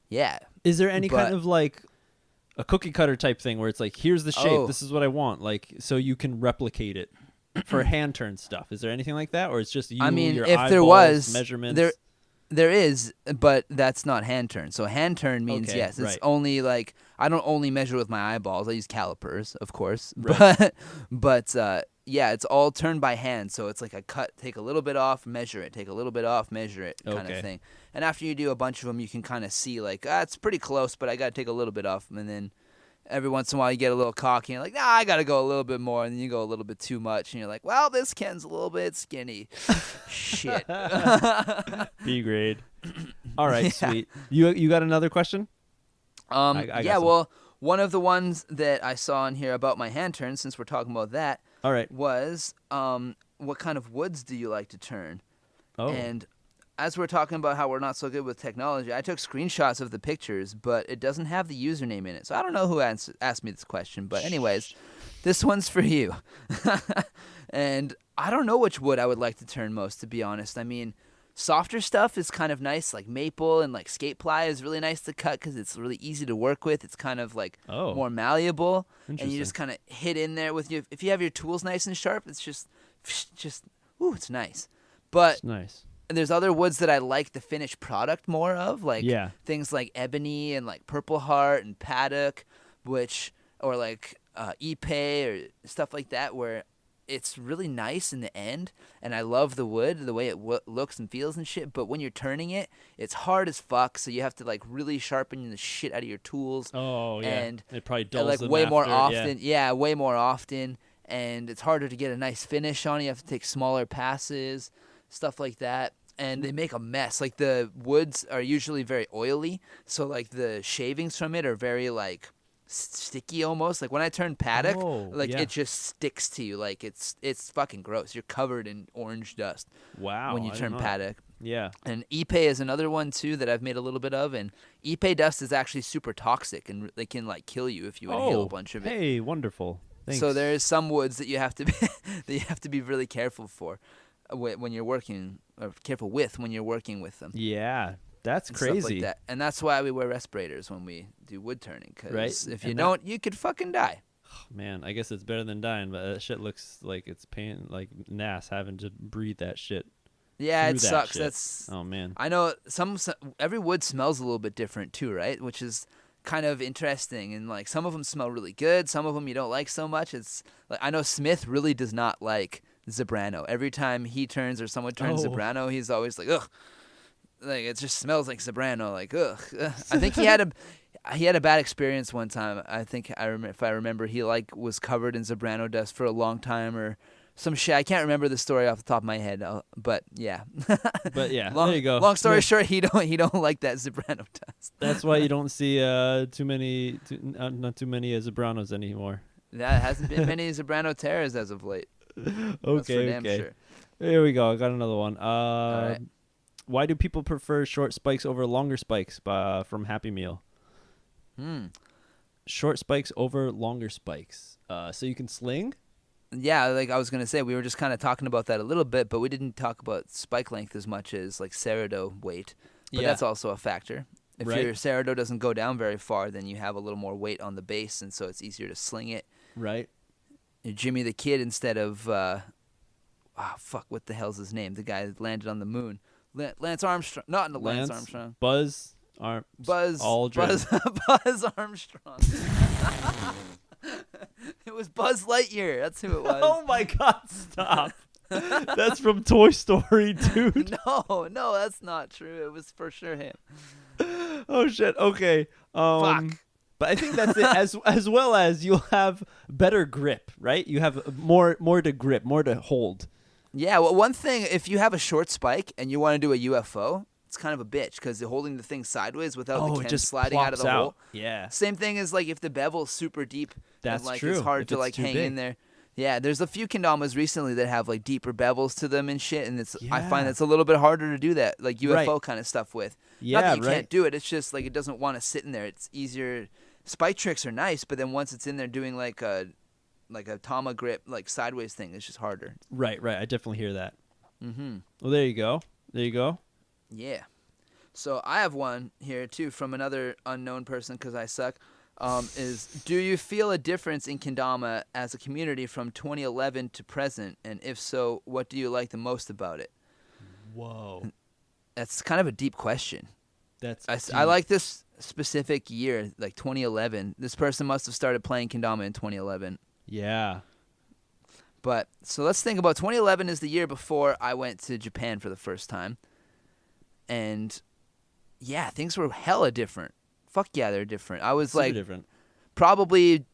[SPEAKER 1] yeah.
[SPEAKER 2] Is there any kind of like a cookie cutter type thing where it's like, here's the shape, this is what I want, like so you can replicate it? For hand turn stuff, is there anything like that, or it's just you?
[SPEAKER 1] I mean,
[SPEAKER 2] your
[SPEAKER 1] if
[SPEAKER 2] eyeballs,
[SPEAKER 1] there was
[SPEAKER 2] measurements?
[SPEAKER 1] There is, but that's not hand turn. So hand turn means yes, it's only like I don't only measure with my eyeballs. I use calipers, of course, but yeah, it's all turned by hand. So it's like a cut, take a little bit off, measure it, take a little bit off, measure it, kind of thing. And after you do a bunch of them, you can kind of see like it's pretty close, but I got to take a little bit off, and then every once in a while you get a little cocky and you're like, nah, I got to go a little bit more. And then you go a little bit too much. And you're like, well, this Ken's a little bit skinny. Shit.
[SPEAKER 2] B grade. All right, sweet. You got another question?
[SPEAKER 1] I got well, one of the ones that I saw in here about my hand turn, since we're talking about that, was what kind of woods do you like to turn? Oh. And as we're talking about how we're not so good with technology, I took screenshots of the pictures, but it doesn't have the username in it. So I don't know who asked me this question. But anyways, this one's for you. And I don't know which wood I would like to turn most, to be honest. I mean, softer stuff is kind of nice, like maple and like skate ply is really nice to cut because it's really easy to work with. It's kind of like more malleable. And you just kind of hit in there with you. If you have your tools nice and sharp, it's just ooh, it's nice. But
[SPEAKER 2] it's nice.
[SPEAKER 1] There's other woods that I like the finished product more of, like things like ebony and like purple heart and paddock, or like ipe or stuff like that, where it's really nice in the end, and I love the wood, the way it looks and feels and shit. But when you're turning it, it's hard as fuck, so you have to like really sharpen the shit out of your tools.
[SPEAKER 2] Oh yeah, and it probably dulls
[SPEAKER 1] like
[SPEAKER 2] them
[SPEAKER 1] way
[SPEAKER 2] after,
[SPEAKER 1] more often. Yeah, way more often, and it's harder to get a nice finish on. You have to take smaller passes. Stuff like that, and they make a mess. Like the woods are usually very oily, so like the shavings from it are very like sticky almost. Like when I turn paddock, it just sticks to you. Like it's fucking gross. You're covered in orange dust.
[SPEAKER 2] Wow.
[SPEAKER 1] When you turn paddock.
[SPEAKER 2] Yeah.
[SPEAKER 1] And ipe is another one too that I've made a little bit of, and ipe dust is actually super toxic and they can like kill you if you inhale a bunch of it.
[SPEAKER 2] Hey, wonderful. Thanks.
[SPEAKER 1] So there's some woods that you have to be really careful for. When you're working, or careful with when you're working with them.
[SPEAKER 2] Yeah, that's crazy.
[SPEAKER 1] Stuff like that. And that's why we wear respirators when we do wood turning. Because if you don't, you could fucking die.
[SPEAKER 2] Man, I guess it's better than dying, but that shit looks like it's pain, like nass having to breathe that shit.
[SPEAKER 1] Yeah, it sucks.
[SPEAKER 2] Shit. Oh man.
[SPEAKER 1] I know every wood smells a little bit different too, right? Which is kind of interesting, and like some of them smell really good, some of them you don't like so much. It's like I know Smith really does not like Zebrano. Every time he turns or someone turns Zebrano, he's always like, ugh. Like it just smells like Zebrano. Like ugh. I think he had a bad experience one time. I think if I remember, he like was covered in Zebrano dust for a long time or some shit. I can't remember the story off the top of my head. But yeah.
[SPEAKER 2] But yeah, there you go.
[SPEAKER 1] Long story short, he don't like that Zebrano dust.
[SPEAKER 2] That's why you don't see not too many Zebranos anymore.
[SPEAKER 1] That hasn't been many Zebrano Terras as of late.
[SPEAKER 2] Okay.
[SPEAKER 1] Sure.
[SPEAKER 2] Here we go. I got another one.
[SPEAKER 1] All right.
[SPEAKER 2] Why do people prefer short spikes over longer spikes? From Happy Meal. Short spikes over longer spikes. So you can sling?
[SPEAKER 1] Yeah, like I was going to say, we were just kind of talking about that a little bit, but we didn't talk about spike length as much as like Cerrado weight. But that's also a factor. If your Cerrado doesn't go down very far, then you have a little more weight on the base, and so it's easier to sling it.
[SPEAKER 2] Right.
[SPEAKER 1] Jimmy the Kid, instead of fuck, what the hell's his name? The guy that landed on the moon. Lance Armstrong. Not Lance Armstrong.
[SPEAKER 2] Buzz Aldrin.
[SPEAKER 1] Buzz Armstrong. It was Buzz Lightyear. That's who it was.
[SPEAKER 2] Oh my God! Stop. That's from Toy Story, dude.
[SPEAKER 1] No, that's not true. It was for sure him.
[SPEAKER 2] Oh shit. Okay.
[SPEAKER 1] Fuck.
[SPEAKER 2] But I think that's it. As well as you'll have better grip, right? You have more to grip, more to hold.
[SPEAKER 1] Yeah. Well, one thing, if you have a short spike and you want to do a UFO, it's kind of a bitch because you're holding the thing sideways without the Ken
[SPEAKER 2] just
[SPEAKER 1] sliding out of the hole.
[SPEAKER 2] Yeah.
[SPEAKER 1] Same thing as like if the bevel's super deep.
[SPEAKER 2] That's
[SPEAKER 1] and, like,
[SPEAKER 2] true.
[SPEAKER 1] It's hard
[SPEAKER 2] if
[SPEAKER 1] to like hang in there. Yeah, there's a few kendamas recently that have like deeper bevels to them and shit, and I find it's a little bit harder to do that, like UFO kind of stuff with.
[SPEAKER 2] Yeah,
[SPEAKER 1] Not that you can't do it, it's just like it doesn't want to sit in there. It's easier. Spike tricks are nice, but then once it's in there doing like a Tama grip, like sideways thing, it's just harder.
[SPEAKER 2] Right. I definitely hear that.
[SPEAKER 1] Mm-hmm.
[SPEAKER 2] Well, there you go.
[SPEAKER 1] Yeah. So I have one here too from another unknown person because I suck. Is do you feel a difference in kendama as a community from 2011 to present, and if so, what do you like the most about it?
[SPEAKER 2] Whoa,
[SPEAKER 1] that's kind of a deep question. I like this specific year, like 2011. This person must have started playing kendama in 2011.
[SPEAKER 2] Yeah.
[SPEAKER 1] But so let's think about 2011 is the year before I went to Japan for the first time, and yeah, things were hella different. Fuck yeah, they're different. I was
[SPEAKER 2] super different.
[SPEAKER 1] Probably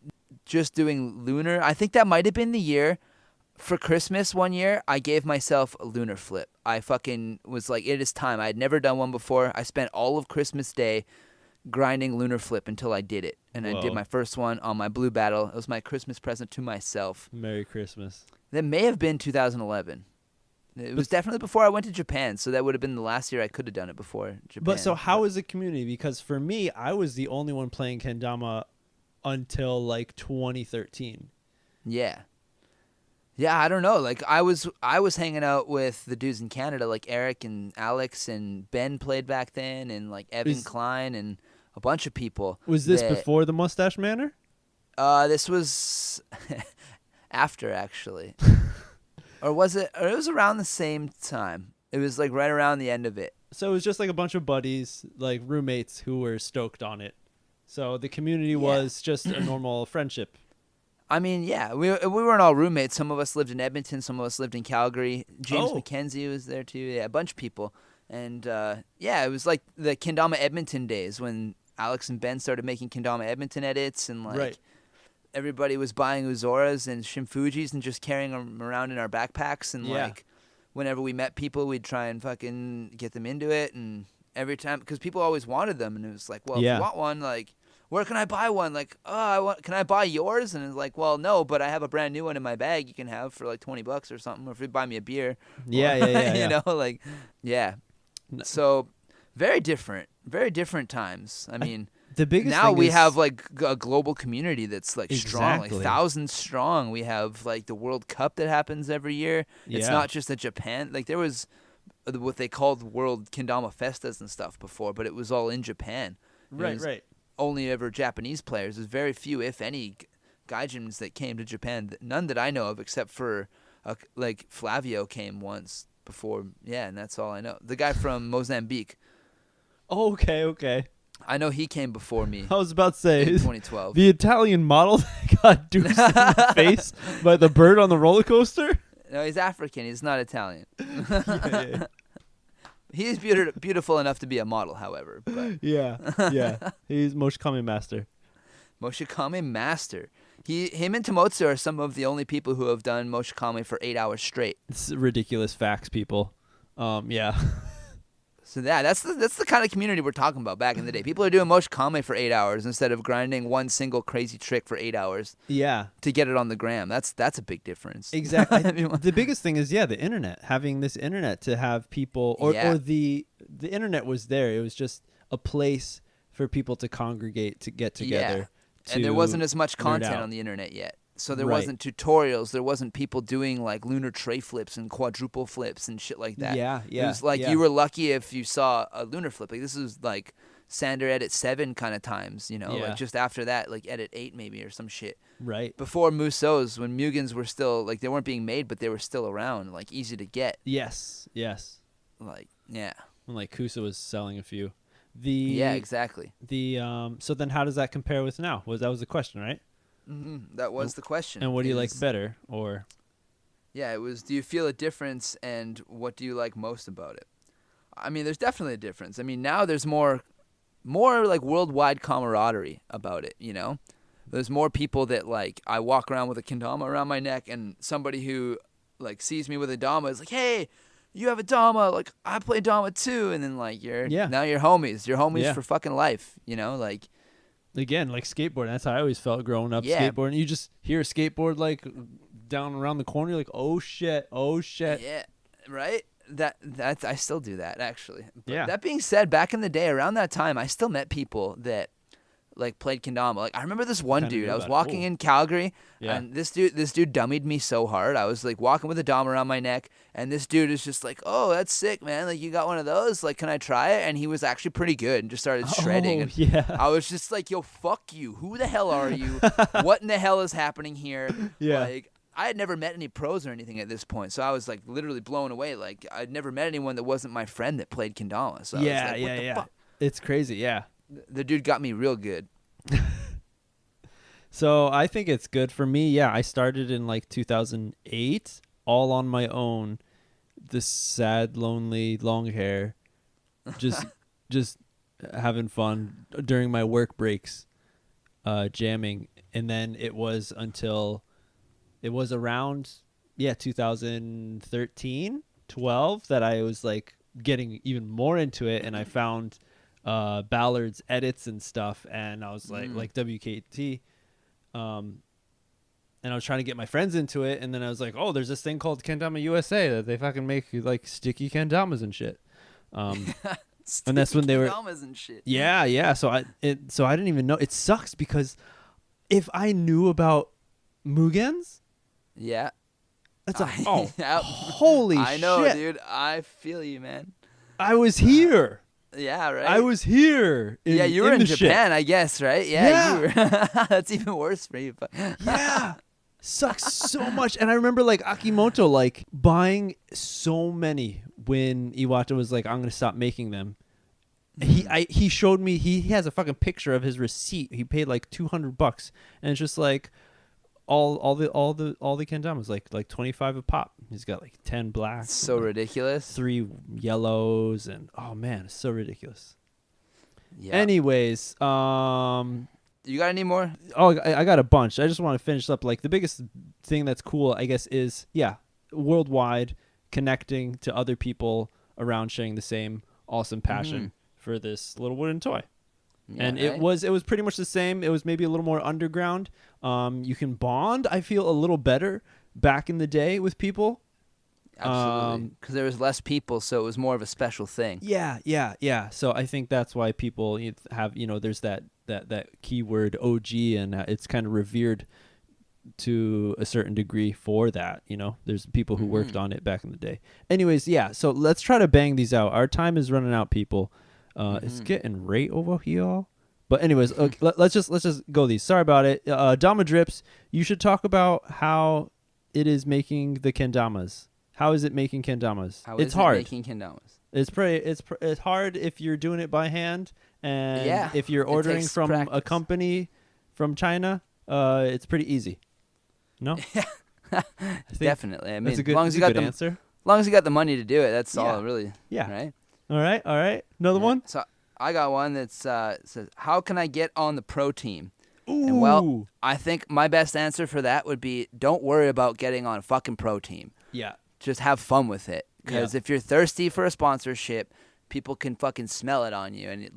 [SPEAKER 1] just doing lunar. I think that might have been the year. For Christmas one year, I gave myself a lunar flip. I fucking was like, it is time. I had never done one before. I spent all of Christmas Day grinding lunar flip until I did it. And I did my first one on my blue battle. It was my Christmas present to myself.
[SPEAKER 2] Merry Christmas.
[SPEAKER 1] That may have been 2011. It was definitely before I went to Japan, so that would have been the last year I could have done it before Japan.
[SPEAKER 2] But so how is the community? Because for me, I was the only one playing kendama until like 2013.
[SPEAKER 1] Yeah. Yeah, I don't know. Like I was hanging out with the dudes in Canada, like Eric and Alex and Ben played back then, and like Evan Klein and a bunch of people.
[SPEAKER 2] Was this before the Mustache Manor?
[SPEAKER 1] This was after, actually. Or was it? Or it was around the same time. It was like right around the end of it.
[SPEAKER 2] So it was just like a bunch of buddies, like roommates, who were stoked on it. So the community was just a normal friendship.
[SPEAKER 1] I mean, yeah, we weren't all roommates. Some of us lived in Edmonton. Some of us lived in Calgary. James McKenzie was there too. Yeah, a bunch of people. And it was like the Kendama Edmonton days when Alex and Ben started making Kendama Edmonton edits, and like everybody was buying Uzoras and Shimfujis and just carrying them around in our backpacks. And like whenever we met people, we'd try and fucking get them into it. And every time, because people always wanted them, and it was like, well, if you want one, like, where can I buy one? Like, can I buy yours? And it's like, well, no, but I have a brand new one in my bag you can have for like $20 or something, or if you buy me a beer.
[SPEAKER 2] Yeah.
[SPEAKER 1] You know, like, yeah. So very different times. I mean,
[SPEAKER 2] the biggest
[SPEAKER 1] now
[SPEAKER 2] thing
[SPEAKER 1] we
[SPEAKER 2] is,
[SPEAKER 1] have like a global community that's like strong, like
[SPEAKER 2] Exactly.
[SPEAKER 1] thousands strong. We have like the World Cup that happens every year. It's not just a Japan. Like there was what they called World Kendama Festas and stuff before, but it was all in Japan.
[SPEAKER 2] Right.
[SPEAKER 1] Only ever Japanese players. There's very few, if any, gaijins that came to Japan. None that I know of, except for like Flavio came once before. Yeah, and that's all I know. The guy from Mozambique.
[SPEAKER 2] Okay.
[SPEAKER 1] I know he came before me.
[SPEAKER 2] I was about to say
[SPEAKER 1] in 2012.
[SPEAKER 2] The Italian model that got deuced in the face by the bird on the roller coaster.
[SPEAKER 1] No, he's African. He's not Italian.
[SPEAKER 2] Yeah.
[SPEAKER 1] He is beautiful enough to be a model, however. But.
[SPEAKER 2] Yeah. He's Moshikame Master.
[SPEAKER 1] Moshikame Master. Him and Tomotsu are some of the only people who have done Moshikame for 8 hours straight.
[SPEAKER 2] It's ridiculous facts, people. Yeah.
[SPEAKER 1] So that's the kind of community we're talking about back in the day. People are doing Moshikame for 8 hours instead of grinding one single crazy trick for 8 hours.
[SPEAKER 2] Yeah.
[SPEAKER 1] To get it on the gram. That's a big difference.
[SPEAKER 2] Exactly. The biggest thing is the internet. Having this internet to have people or the internet was there. It was just a place for people to congregate, to get together.
[SPEAKER 1] Yeah. And there wasn't as much content on the internet yet. So there wasn't tutorials. There wasn't people doing like lunar tray flips and quadruple flips and shit like that.
[SPEAKER 2] Yeah.
[SPEAKER 1] It was like you were lucky if you saw a lunar flip. Like this is like Sander edit 7 kind of times,
[SPEAKER 2] Yeah.
[SPEAKER 1] like just after that, like edit 8 maybe or some shit.
[SPEAKER 2] Right.
[SPEAKER 1] Before Musos, when Mugans were still, like, they weren't being made, but they were still around, like, easy to get.
[SPEAKER 2] Yes.
[SPEAKER 1] Like, yeah.
[SPEAKER 2] When like Kusa was selling a few.
[SPEAKER 1] Yeah, exactly.
[SPEAKER 2] So then how does that compare with now? That was the question, right?
[SPEAKER 1] Mm-hmm. That was the question.
[SPEAKER 2] And what do you like better, or?
[SPEAKER 1] Yeah, it was, do you feel a difference, and what do you like most about it? I mean, there's definitely a difference. I mean, now there's more like worldwide camaraderie about it, There's more people that, like, I walk around with a kendama around my neck, and somebody who, like, sees me with a dama is like, hey, you have a dama, like, I play dama too, and then, like, now you're homies. You're homies for fucking life, like.
[SPEAKER 2] Again, like skateboarding, that's how I always felt growing up, skateboarding. You just hear a skateboard, like, down around the corner, you're like, oh shit.
[SPEAKER 1] Yeah, right? That's I still do that, actually. But
[SPEAKER 2] yeah.
[SPEAKER 1] That being said, back in the day, around that time, I still met people that, like, played kendama. Like, I remember this one dude. I was walking in Calgary, and this dude dummied me so hard. I was, like, walking with a dama around my neck, and this dude is just like, oh, that's sick, man. Like, you got one of those? Like, can I try it? And he was actually pretty good and just started shredding. And
[SPEAKER 2] yeah.
[SPEAKER 1] I was just like, yo, fuck you. Who the hell are you? What in the hell is happening here?
[SPEAKER 2] Yeah.
[SPEAKER 1] Like, I had never met any pros or anything at this point, so I was, like, literally blown away. Like, I'd never met anyone that wasn't my friend that played kendama. So I was like, what the fuck?
[SPEAKER 2] It's crazy, yeah.
[SPEAKER 1] The dude got me real good.
[SPEAKER 2] So I think it's good for me. Yeah, I started in like 2008, all on my own. This sad, lonely, long hair, just having fun during my work breaks, jamming. And then it was around 2013, 12 that I was like getting even more into it, and I found Ballard's edits and stuff, and I was like WKT, and I was trying to get my friends into it, and then I was like, oh, there's this thing called Kendama USA that they fucking make like sticky kendamas and shit. And that's when they were
[SPEAKER 1] and shit.
[SPEAKER 2] Yeah. So I didn't even know. It sucks because if I knew about Mugens, it's like, holy shit.
[SPEAKER 1] I know, dude. I feel you, man.
[SPEAKER 2] I was here.
[SPEAKER 1] Yeah, right.
[SPEAKER 2] I was here.
[SPEAKER 1] You were in Japan,
[SPEAKER 2] shit.
[SPEAKER 1] I guess, right? Yeah. You were. That's even worse for you. But
[SPEAKER 2] yeah. Sucks so much. And I remember like Akimoto like buying so many when Iwata was like, I'm going to stop making them. He showed me, he has a fucking picture of his receipt. He paid like $200 and it's just like all the kendamas like 25 a pop. He's got like 10 blacks.
[SPEAKER 1] So ridiculous.
[SPEAKER 2] 3 yellows, and oh man, it's so ridiculous.
[SPEAKER 1] Yeah.
[SPEAKER 2] Anyways,
[SPEAKER 1] you got any more?
[SPEAKER 2] Oh, I got a bunch. I just want to finish up. Like the biggest thing that's cool, I guess, is worldwide connecting to other people around sharing the same awesome passion for this little wooden toy. Yeah, and it was pretty much the same. It was maybe a little more underground. You can bond, I feel, a little better back in the day with people.
[SPEAKER 1] Absolutely. Because there was less people, so it was more of a special thing.
[SPEAKER 2] Yeah. So I think that's why people have, there's that keyword OG, and it's kind of revered to a certain degree for that. There's people who worked on it back in the day. Anyways, so let's try to bang these out. Our time is running out, people. It's getting right over here. But anyways, okay, let's just go these. Sorry about it. Dama Drips, you should talk about how it is making the kendamas. How is it making kendamas? It's hard.
[SPEAKER 1] Making kendamas.
[SPEAKER 2] It's hard if you're doing it by hand, and if you're ordering from a company from China, it's pretty easy. No?
[SPEAKER 1] Definitely. I mean,
[SPEAKER 2] that's a good, answer.
[SPEAKER 1] As long as you got the money to do it, that's all really.
[SPEAKER 2] Yeah.
[SPEAKER 1] Right?
[SPEAKER 2] All right. Another one?
[SPEAKER 1] So I got one that says, how can I get on the pro team?
[SPEAKER 2] Ooh.
[SPEAKER 1] And well, I think my best answer for that would be, don't worry about getting on a fucking pro team.
[SPEAKER 2] Yeah.
[SPEAKER 1] Just have fun with it. Because if you're thirsty for a sponsorship, people can fucking smell it on you, and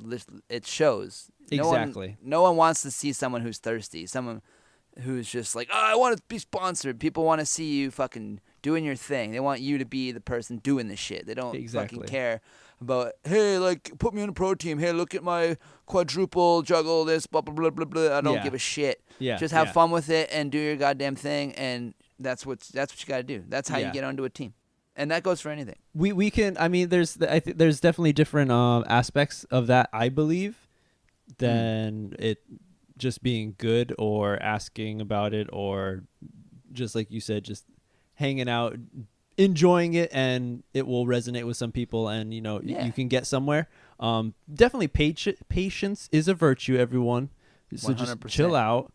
[SPEAKER 1] it shows.
[SPEAKER 2] Exactly.
[SPEAKER 1] No one wants to see someone who's thirsty. Someone who's just like, oh, I want to be sponsored. People want to see you fucking doing your thing. They want you to be the person doing the shit. They don't fucking care about, hey, like, put me on a pro team. Hey, look at my quadruple juggle this, blah, blah, blah, blah, blah. I don't give a shit.
[SPEAKER 2] Yeah.
[SPEAKER 1] Just have fun with it and do your goddamn thing, and that's what you got to do. That's how you get onto a team. And that goes for anything.
[SPEAKER 2] We can. I mean, there's definitely different aspects of that. I believe than it just being good or asking about it or just like you said, just hanging out, enjoying it, and it will resonate with some people, and you can get somewhere. Definitely patience is a virtue, everyone. So 100%. Just chill out.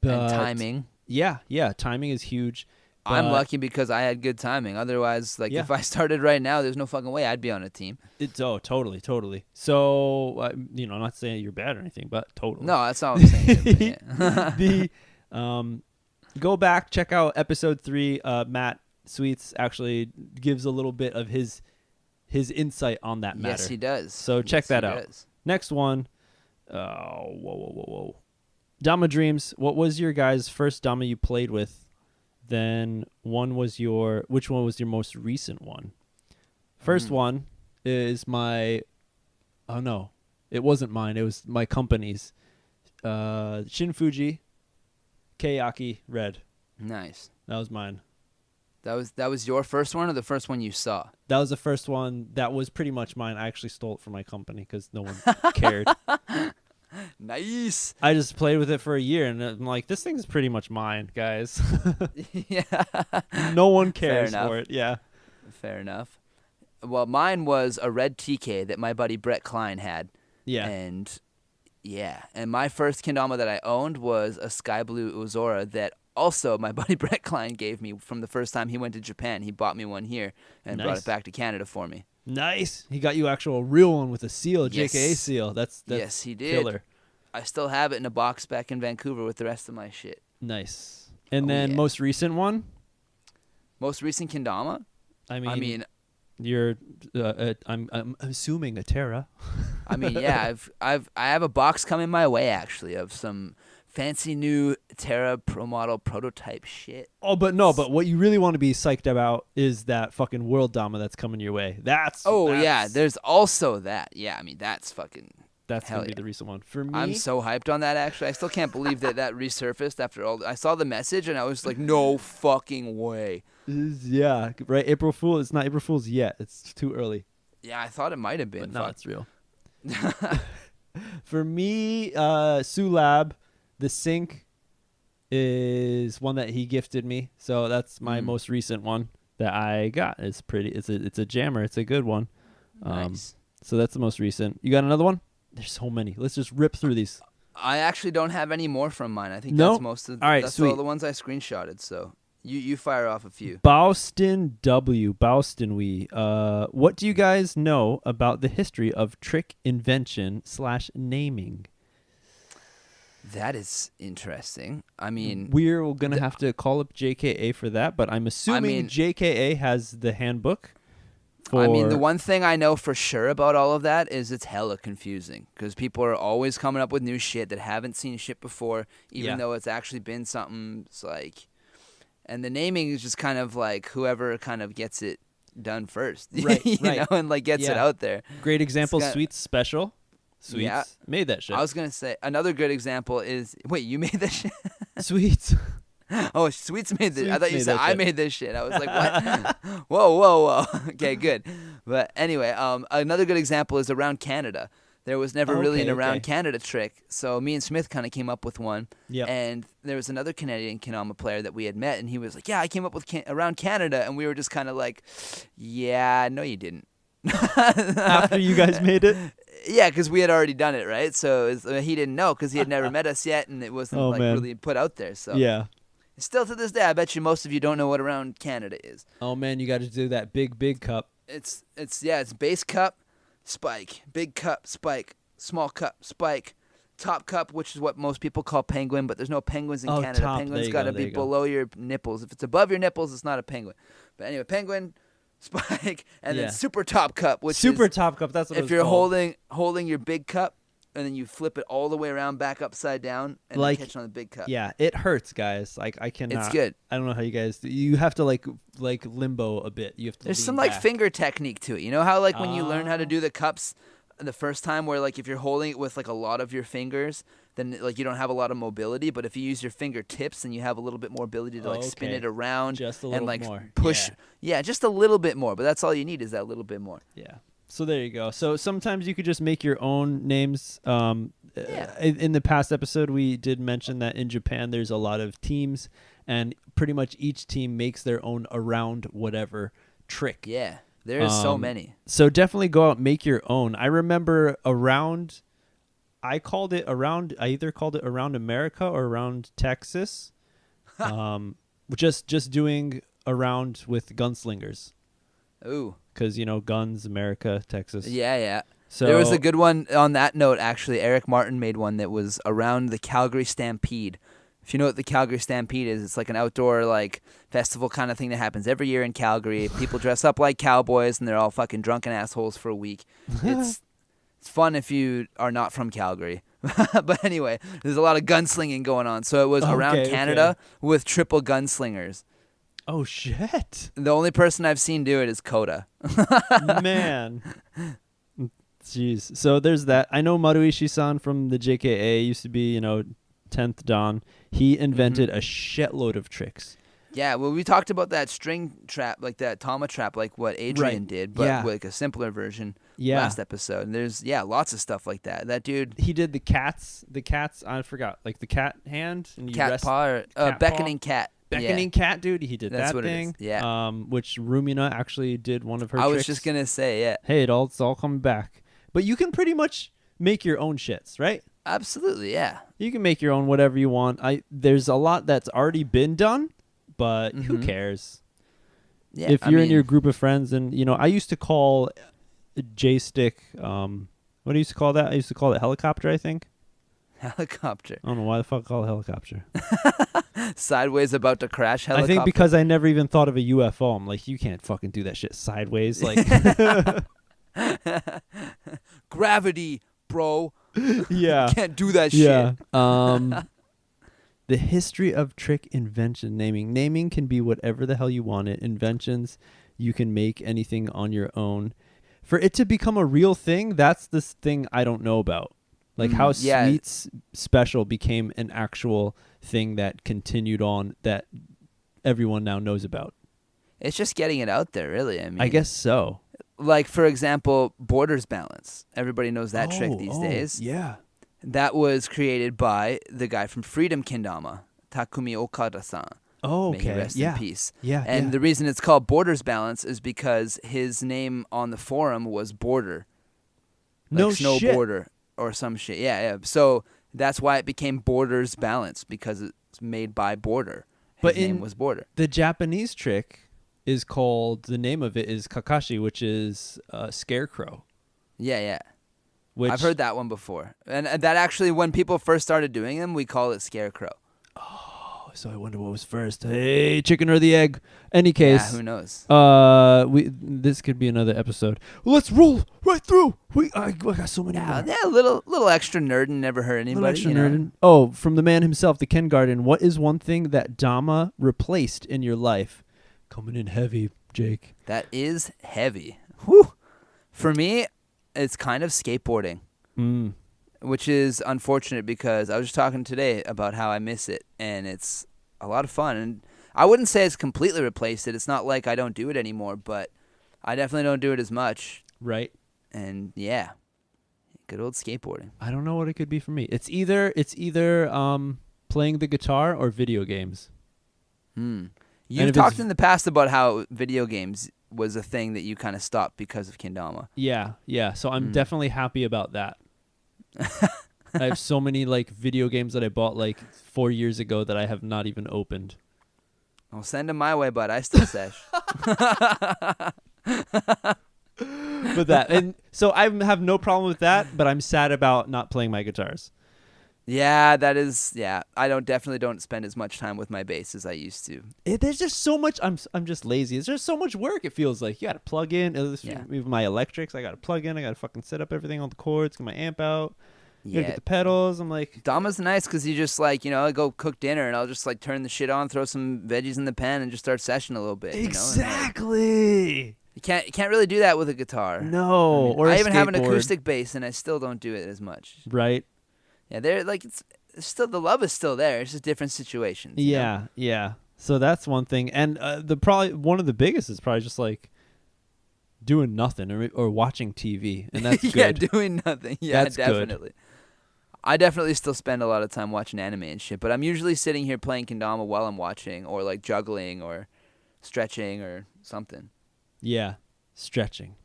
[SPEAKER 1] And timing.
[SPEAKER 2] Yeah, timing is huge.
[SPEAKER 1] I'm lucky because I had good timing. Otherwise, if I started right now, there's no fucking way I'd be on a team.
[SPEAKER 2] Totally. So, I'm not saying you're bad or anything, but totally.
[SPEAKER 1] No, that's not what I'm saying.
[SPEAKER 2] Go back, check out episode 3. Matt Sweets actually gives a little bit of his insight on that matter.
[SPEAKER 1] Yes, he does.
[SPEAKER 2] So check that out. Next one. Whoa. Dama Dreams. What was your guys' first Dama you played with? Then which one was your most recent one? First one is it wasn't mine. It was my company's. Shin Fuji, Keiyaki Red.
[SPEAKER 1] Nice.
[SPEAKER 2] That was mine.
[SPEAKER 1] That was your first one or the first one you saw?
[SPEAKER 2] That was the first one. That was pretty much mine. I actually stole it from my company because no one cared.
[SPEAKER 1] Nice.
[SPEAKER 2] I just played with it for a year, and I'm like, this thing's pretty much mine, guys.
[SPEAKER 1] Yeah.
[SPEAKER 2] No one cares for it. Yeah.
[SPEAKER 1] Fair enough. Well, mine was a red TK that my buddy Brett Klein had.
[SPEAKER 2] Yeah.
[SPEAKER 1] And my first kendama that I owned was a sky blue Uzora that also my buddy Brett Klein gave me from the first time he went to Japan. He bought me one here and brought it back to Canada for me.
[SPEAKER 2] Nice. He got you actual real one with a seal, a JKA seal. That's
[SPEAKER 1] yes, he did.
[SPEAKER 2] Killer.
[SPEAKER 1] I still have it in a box back in Vancouver with the rest of my shit.
[SPEAKER 2] Nice. And then most recent one?
[SPEAKER 1] Most recent kendama? I mean
[SPEAKER 2] you're I'm assuming a Terra.
[SPEAKER 1] I mean, yeah, I have a box coming my way actually of some fancy new Terra Pro model prototype shit.
[SPEAKER 2] Oh, but what you really want to be psyched about is that fucking World Dama that's coming your way. That's
[SPEAKER 1] there's also that. Yeah, I mean, that's gonna
[SPEAKER 2] be the recent one for me.
[SPEAKER 1] I'm so hyped on that. Actually, I still can't believe that resurfaced after all. I saw the message and I was like, no fucking way.
[SPEAKER 2] Yeah, right. April Fool. It's not April Fool's yet. It's too early.
[SPEAKER 1] Yeah, I thought it might have been.
[SPEAKER 2] But no, it's real. For me, Sulab, the sync is one that he gifted me. So that's my most recent one that I got. It's pretty. It's a jammer. It's a good one.
[SPEAKER 1] Nice.
[SPEAKER 2] So that's the most recent. You got another one? There's so many. Let's just rip through these.
[SPEAKER 1] I actually don't have any more from mine. I think that's most of.
[SPEAKER 2] All right,
[SPEAKER 1] that's
[SPEAKER 2] sweet.
[SPEAKER 1] all the ones I screenshotted. So you fire off a few.
[SPEAKER 2] Boston what do you guys know about the history of trick invention / naming?
[SPEAKER 1] That is interesting. I mean,
[SPEAKER 2] we're going to have to call up JKA for that, but I'm assuming JKA has the handbook.
[SPEAKER 1] I mean, the one thing I know for sure about all of that is it's hella confusing because people are always coming up with new shit that haven't seen shit before, even though it's actually been something. It's like, and the naming is just kind of like whoever kind of gets it done first,
[SPEAKER 2] right?
[SPEAKER 1] you know, and like gets it out there.
[SPEAKER 2] Great example, Sweets Special. Sweets made that shit.
[SPEAKER 1] I was gonna say another good example is you made that shit.
[SPEAKER 2] Sweets.
[SPEAKER 1] Oh, Sweets made this. I thought you said I made this shit. I was like, what? Whoa. Okay, good. But anyway, another good example is around Canada. There was never really an around Canada trick, so me and Smith kind of came up with one.
[SPEAKER 2] Yep.
[SPEAKER 1] And there was another Canadian kendama player that we had met, and he was like, yeah, I came up with around Canada, and we were just kind of like, yeah, no, you didn't.
[SPEAKER 2] After you guys made it?
[SPEAKER 1] Yeah, because we had already done it, right? So he didn't know because he had never met us yet, and it wasn't really put out there. So
[SPEAKER 2] yeah.
[SPEAKER 1] Still to this day, I bet you most of you don't know what around Canada is.
[SPEAKER 2] Oh man, you got to do that big cup.
[SPEAKER 1] It's base cup, spike, big cup, spike, small cup, spike, top cup, which is what most people call penguin, but there's no penguins in Canada.
[SPEAKER 2] Top.
[SPEAKER 1] Penguin's got to be below your nipples. If it's above your nipples, it's not a penguin. But anyway, penguin, spike, and then super top cup, which
[SPEAKER 2] is top cup. That's what
[SPEAKER 1] if you're holding your big cup. And then you flip it all the way around, back upside down, and then catch on the big cup.
[SPEAKER 2] Yeah, it hurts, guys. Like I cannot.
[SPEAKER 1] It's good.
[SPEAKER 2] I don't know how you guys do. You have to like limbo a bit. You have to.
[SPEAKER 1] There's some like finger technique to it. You know how when you learn how to do the cups the first time, where like if you're holding it with like a lot of your fingers, then like you don't have a lot of mobility. But if you use your fingertips, then you have a little bit more ability to like spin it around
[SPEAKER 2] just a little
[SPEAKER 1] and like
[SPEAKER 2] more.
[SPEAKER 1] push. Yeah, just a little bit more. But that's all you need is that little bit more.
[SPEAKER 2] Yeah. So there you go. So sometimes you could just make your own names. In the past episode, we did mention that in Japan there's a lot of teams, and pretty much each team makes their own around whatever trick.
[SPEAKER 1] Yeah, there's so many.
[SPEAKER 2] So definitely go out and make your own. I remember around. I either called it around America or around Texas. Just doing around with gunslingers.
[SPEAKER 1] Ooh.
[SPEAKER 2] Because, guns, America, Texas.
[SPEAKER 1] Yeah.
[SPEAKER 2] So
[SPEAKER 1] there was a good one on that note, actually. Eric Martin made one that was around the Calgary Stampede. If you know what the Calgary Stampede is, it's like an outdoor like festival kind of thing that happens every year in Calgary. People dress up like cowboys, and they're all fucking drunken assholes for a week. It's fun if you are not from Calgary. But anyway, there's a lot of gunslinging going on. So it was around Canada with triple gunslingers.
[SPEAKER 2] Oh, shit.
[SPEAKER 1] The only person I've seen do it is Coda.
[SPEAKER 2] Man. Jeez. So there's that. I know Maruishi-san from the JKA used to be, 10th Dan. He invented a shitload of tricks.
[SPEAKER 1] Yeah, well, we talked about that string trap, like that Tama trap, like what Adrian did, but with like a simpler version last episode. And there's, lots of stuff like that. That dude...
[SPEAKER 2] He did the cats, I forgot, like the cat hand. And
[SPEAKER 1] cat paw, or beckoning cat.
[SPEAKER 2] Beckoning cat, dude. He did
[SPEAKER 1] That's
[SPEAKER 2] that
[SPEAKER 1] what
[SPEAKER 2] thing.
[SPEAKER 1] It is. Yeah.
[SPEAKER 2] Which Rumina actually did one of her
[SPEAKER 1] tricks.
[SPEAKER 2] I
[SPEAKER 1] was just going to say, yeah.
[SPEAKER 2] Hey, it's all coming back. But you can pretty much make your own shits, right?
[SPEAKER 1] Absolutely, yeah.
[SPEAKER 2] You can make your own whatever you want. There's a lot that's already been done, but who cares?
[SPEAKER 1] Yeah,
[SPEAKER 2] if you're in your group of friends, and I used to call J-stick, what do I used to call that? I used to call it helicopter, I think.
[SPEAKER 1] Helicopter.
[SPEAKER 2] I don't know why the fuck I call it helicopter.
[SPEAKER 1] Sideways about to crash helicopter.
[SPEAKER 2] I think because I never even thought of a UFO. I'm like, you can't fucking do that shit sideways. Like
[SPEAKER 1] gravity, bro.
[SPEAKER 2] Yeah.
[SPEAKER 1] You can't do that shit.
[SPEAKER 2] The history of trick invention naming. Naming can be whatever the hell you want it. Inventions, you can make anything on your own. For it to become a real thing, that's the thing I don't know about. Like how Sweets Special became an actual thing that continued on that everyone now knows about.
[SPEAKER 1] It's just getting it out there, really. I mean,
[SPEAKER 2] I guess so.
[SPEAKER 1] Like, for example, Borders Balance. Everybody knows that trick these days.
[SPEAKER 2] Yeah.
[SPEAKER 1] That was created by the guy from Freedom Kendama, Takumi Okada-san.
[SPEAKER 2] Oh, okay.
[SPEAKER 1] May he rest in peace.
[SPEAKER 2] Yeah.
[SPEAKER 1] And the reason it's called Borders Balance is because his name on the forum was Border. Like
[SPEAKER 2] no
[SPEAKER 1] snow
[SPEAKER 2] shit.
[SPEAKER 1] border or some shit. Yeah. So that's why it became Borders Balance, because it's made by Border. His name was Border.
[SPEAKER 2] The Japanese trick is called, the name of it is Kakashi, which is scarecrow.
[SPEAKER 1] Yeah.
[SPEAKER 2] Which,
[SPEAKER 1] I've heard that one before. And that actually, when people first started doing them, we call it scarecrow.
[SPEAKER 2] Oh, so I wonder what was first. Hey, chicken or the egg? Any case.
[SPEAKER 1] Yeah, who knows?
[SPEAKER 2] This could be another episode. Let's roll right through. I got so many more.
[SPEAKER 1] Yeah, little extra nerdin' never hurt anybody.
[SPEAKER 2] Little extra nerdin'. Oh, from the man himself, the Ken Garden. What is one thing that Dama replaced in your life? Coming in heavy, Jake.
[SPEAKER 1] That is heavy. Whew. For me, it's kind of skateboarding, which is unfortunate because I was just talking today about how I miss it, and it's a lot of fun. And I wouldn't say it's completely replaced it. It's not like I don't do it anymore, but I definitely don't do it as much.
[SPEAKER 2] Right.
[SPEAKER 1] And yeah, good old skateboarding.
[SPEAKER 2] I don't know what it could be for me. It's either playing the guitar or video games.
[SPEAKER 1] You've talked in the past about how video games was a thing that you kind of stopped because of kendama.
[SPEAKER 2] Yeah. So I'm definitely happy about that. I have so many like video games that I bought like 4 years ago that I have not even opened.
[SPEAKER 1] I'll send them my way, bud. I still sesh.
[SPEAKER 2] But that, and so I have no problem with that, but I'm sad about not playing my guitars.
[SPEAKER 1] Yeah, that is. Yeah, I definitely don't spend as much time with my bass as I used to.
[SPEAKER 2] There's just so much. I'm just lazy. It's just so much work. It feels like you got to plug in. Even my electrics, I got to plug in. I got to fucking set up everything on the cords, get my amp out. You gotta get the pedals. I'm like,
[SPEAKER 1] Dama's nice because you just like I go cook dinner and I'll just like turn the shit on, throw some veggies in the pan, and just start seshing a little bit.
[SPEAKER 2] Exactly.
[SPEAKER 1] You can't really do that with a guitar.
[SPEAKER 2] No, or
[SPEAKER 1] I even have an acoustic bass, and I still don't do it as much.
[SPEAKER 2] Right.
[SPEAKER 1] Yeah, they're like it's still the love is still there. It's just different situations.
[SPEAKER 2] Yeah, yeah. So that's one thing, and probably one of the biggest is probably just like doing nothing or watching TV, and that's
[SPEAKER 1] yeah,
[SPEAKER 2] good.
[SPEAKER 1] doing nothing. Yeah,
[SPEAKER 2] That's
[SPEAKER 1] definitely.
[SPEAKER 2] good.
[SPEAKER 1] I definitely still spend a lot of time watching anime and shit, but I'm usually sitting here playing kendama while I'm watching, or like juggling, or stretching, or something.
[SPEAKER 2] Yeah, stretching.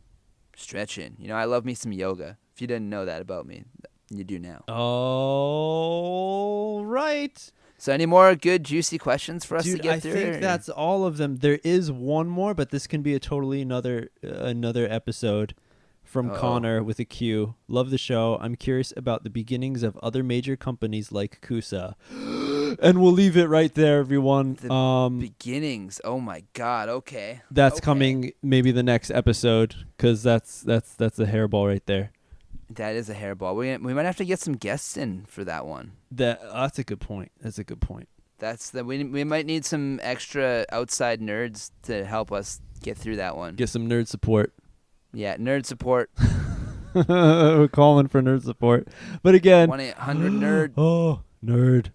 [SPEAKER 1] Stretching. I love me some yoga. If you didn't know that about me, you do now.
[SPEAKER 2] Oh, right.
[SPEAKER 1] So any more good, juicy questions for us
[SPEAKER 2] Dude,
[SPEAKER 1] to get
[SPEAKER 2] I
[SPEAKER 1] through?
[SPEAKER 2] think that's all of them. There is one more, but this can be a totally another episode from Connor with a Q. Love the show. I'm curious about the beginnings of other major companies like Kusa. And we'll leave it right there, everyone.
[SPEAKER 1] Beginnings. Oh my God. Okay.
[SPEAKER 2] That's coming maybe the next episode, because that's a hairball right there.
[SPEAKER 1] That is a hairball. We might have to get some guests in for that one.
[SPEAKER 2] That's a good point.
[SPEAKER 1] We might need some extra outside nerds to help us get through that one.
[SPEAKER 2] Get some nerd support.
[SPEAKER 1] Yeah, nerd support.
[SPEAKER 2] We're calling for nerd support. But again,
[SPEAKER 1] 1-800-NERD.
[SPEAKER 2] Oh, nerd.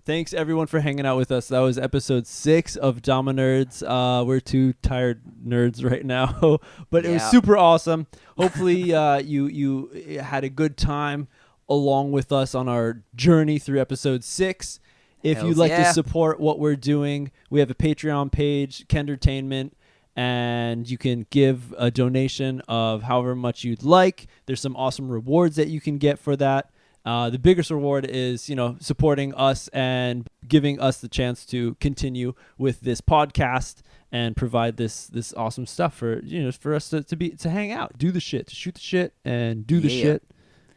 [SPEAKER 2] Thanks everyone for hanging out with us. That was episode 6 of Dama Nerds. We're two tired nerds right now, but it was super awesome. Hopefully you had a good time along with us on our journey through episode 6. If you'd like to support what we're doing, we have a Patreon page, Kendertainment, and you can give a donation of however much you'd like. There's some awesome rewards that you can get for that. The biggest reward is, supporting us and giving us the chance to continue with this podcast and provide this awesome stuff for us to hang out, do the shit, to shoot the shit, and do the shit,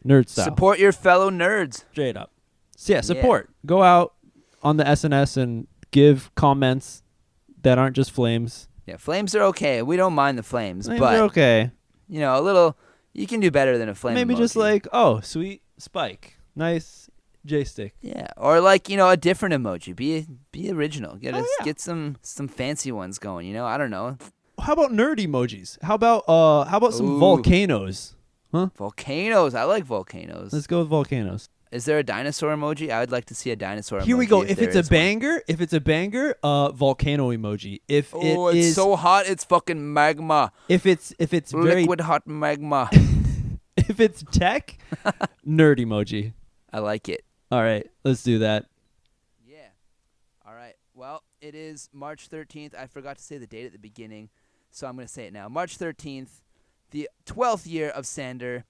[SPEAKER 2] nerd style.
[SPEAKER 1] Support your fellow nerds.
[SPEAKER 2] Straight up. So support. Go out on the SNS and give comments that aren't just flames.
[SPEAKER 1] Yeah, flames are okay. We don't mind the flames, but
[SPEAKER 2] they're okay.
[SPEAKER 1] A little. You can do better than a flame.
[SPEAKER 2] Maybe
[SPEAKER 1] emoji.
[SPEAKER 2] just like, oh, sweet spike, nice J-stick.
[SPEAKER 1] Yeah, or like a different emoji. Be original. Get some fancy ones going. I don't know.
[SPEAKER 2] How about nerd emojis? How about some volcanoes? Huh?
[SPEAKER 1] Volcanoes. I like volcanoes.
[SPEAKER 2] Let's go with volcanoes.
[SPEAKER 1] Is there a dinosaur emoji? I would like to see a dinosaur emoji.
[SPEAKER 2] Here we go. If it's a banger, volcano emoji.
[SPEAKER 1] It's so hot, it's fucking magma.
[SPEAKER 2] If it's very
[SPEAKER 1] liquid hot magma.
[SPEAKER 2] If it's tech, nerd emoji.
[SPEAKER 1] I like it.
[SPEAKER 2] All right, let's do that.
[SPEAKER 1] Yeah. All right. Well, it is March 13th. I forgot to say the date at the beginning, so I'm going to say it now. March 13th, the 12th year of Sander.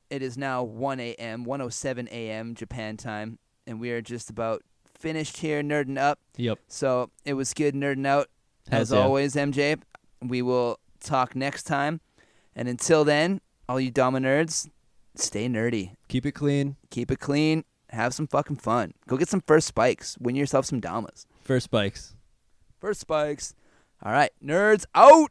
[SPEAKER 1] It is now 1 a.m., 1:07 a.m. Japan time, and we are just about finished here nerding up.
[SPEAKER 2] Yep.
[SPEAKER 1] So it was good nerding out. As always, MJ, we will talk next time. And until then, all you Dama nerds, stay nerdy.
[SPEAKER 2] Keep it clean.
[SPEAKER 1] Keep it clean. Have some fucking fun. Go get some first spikes. Win yourself some Damas.
[SPEAKER 2] First spikes.
[SPEAKER 1] First spikes. All right, nerds out.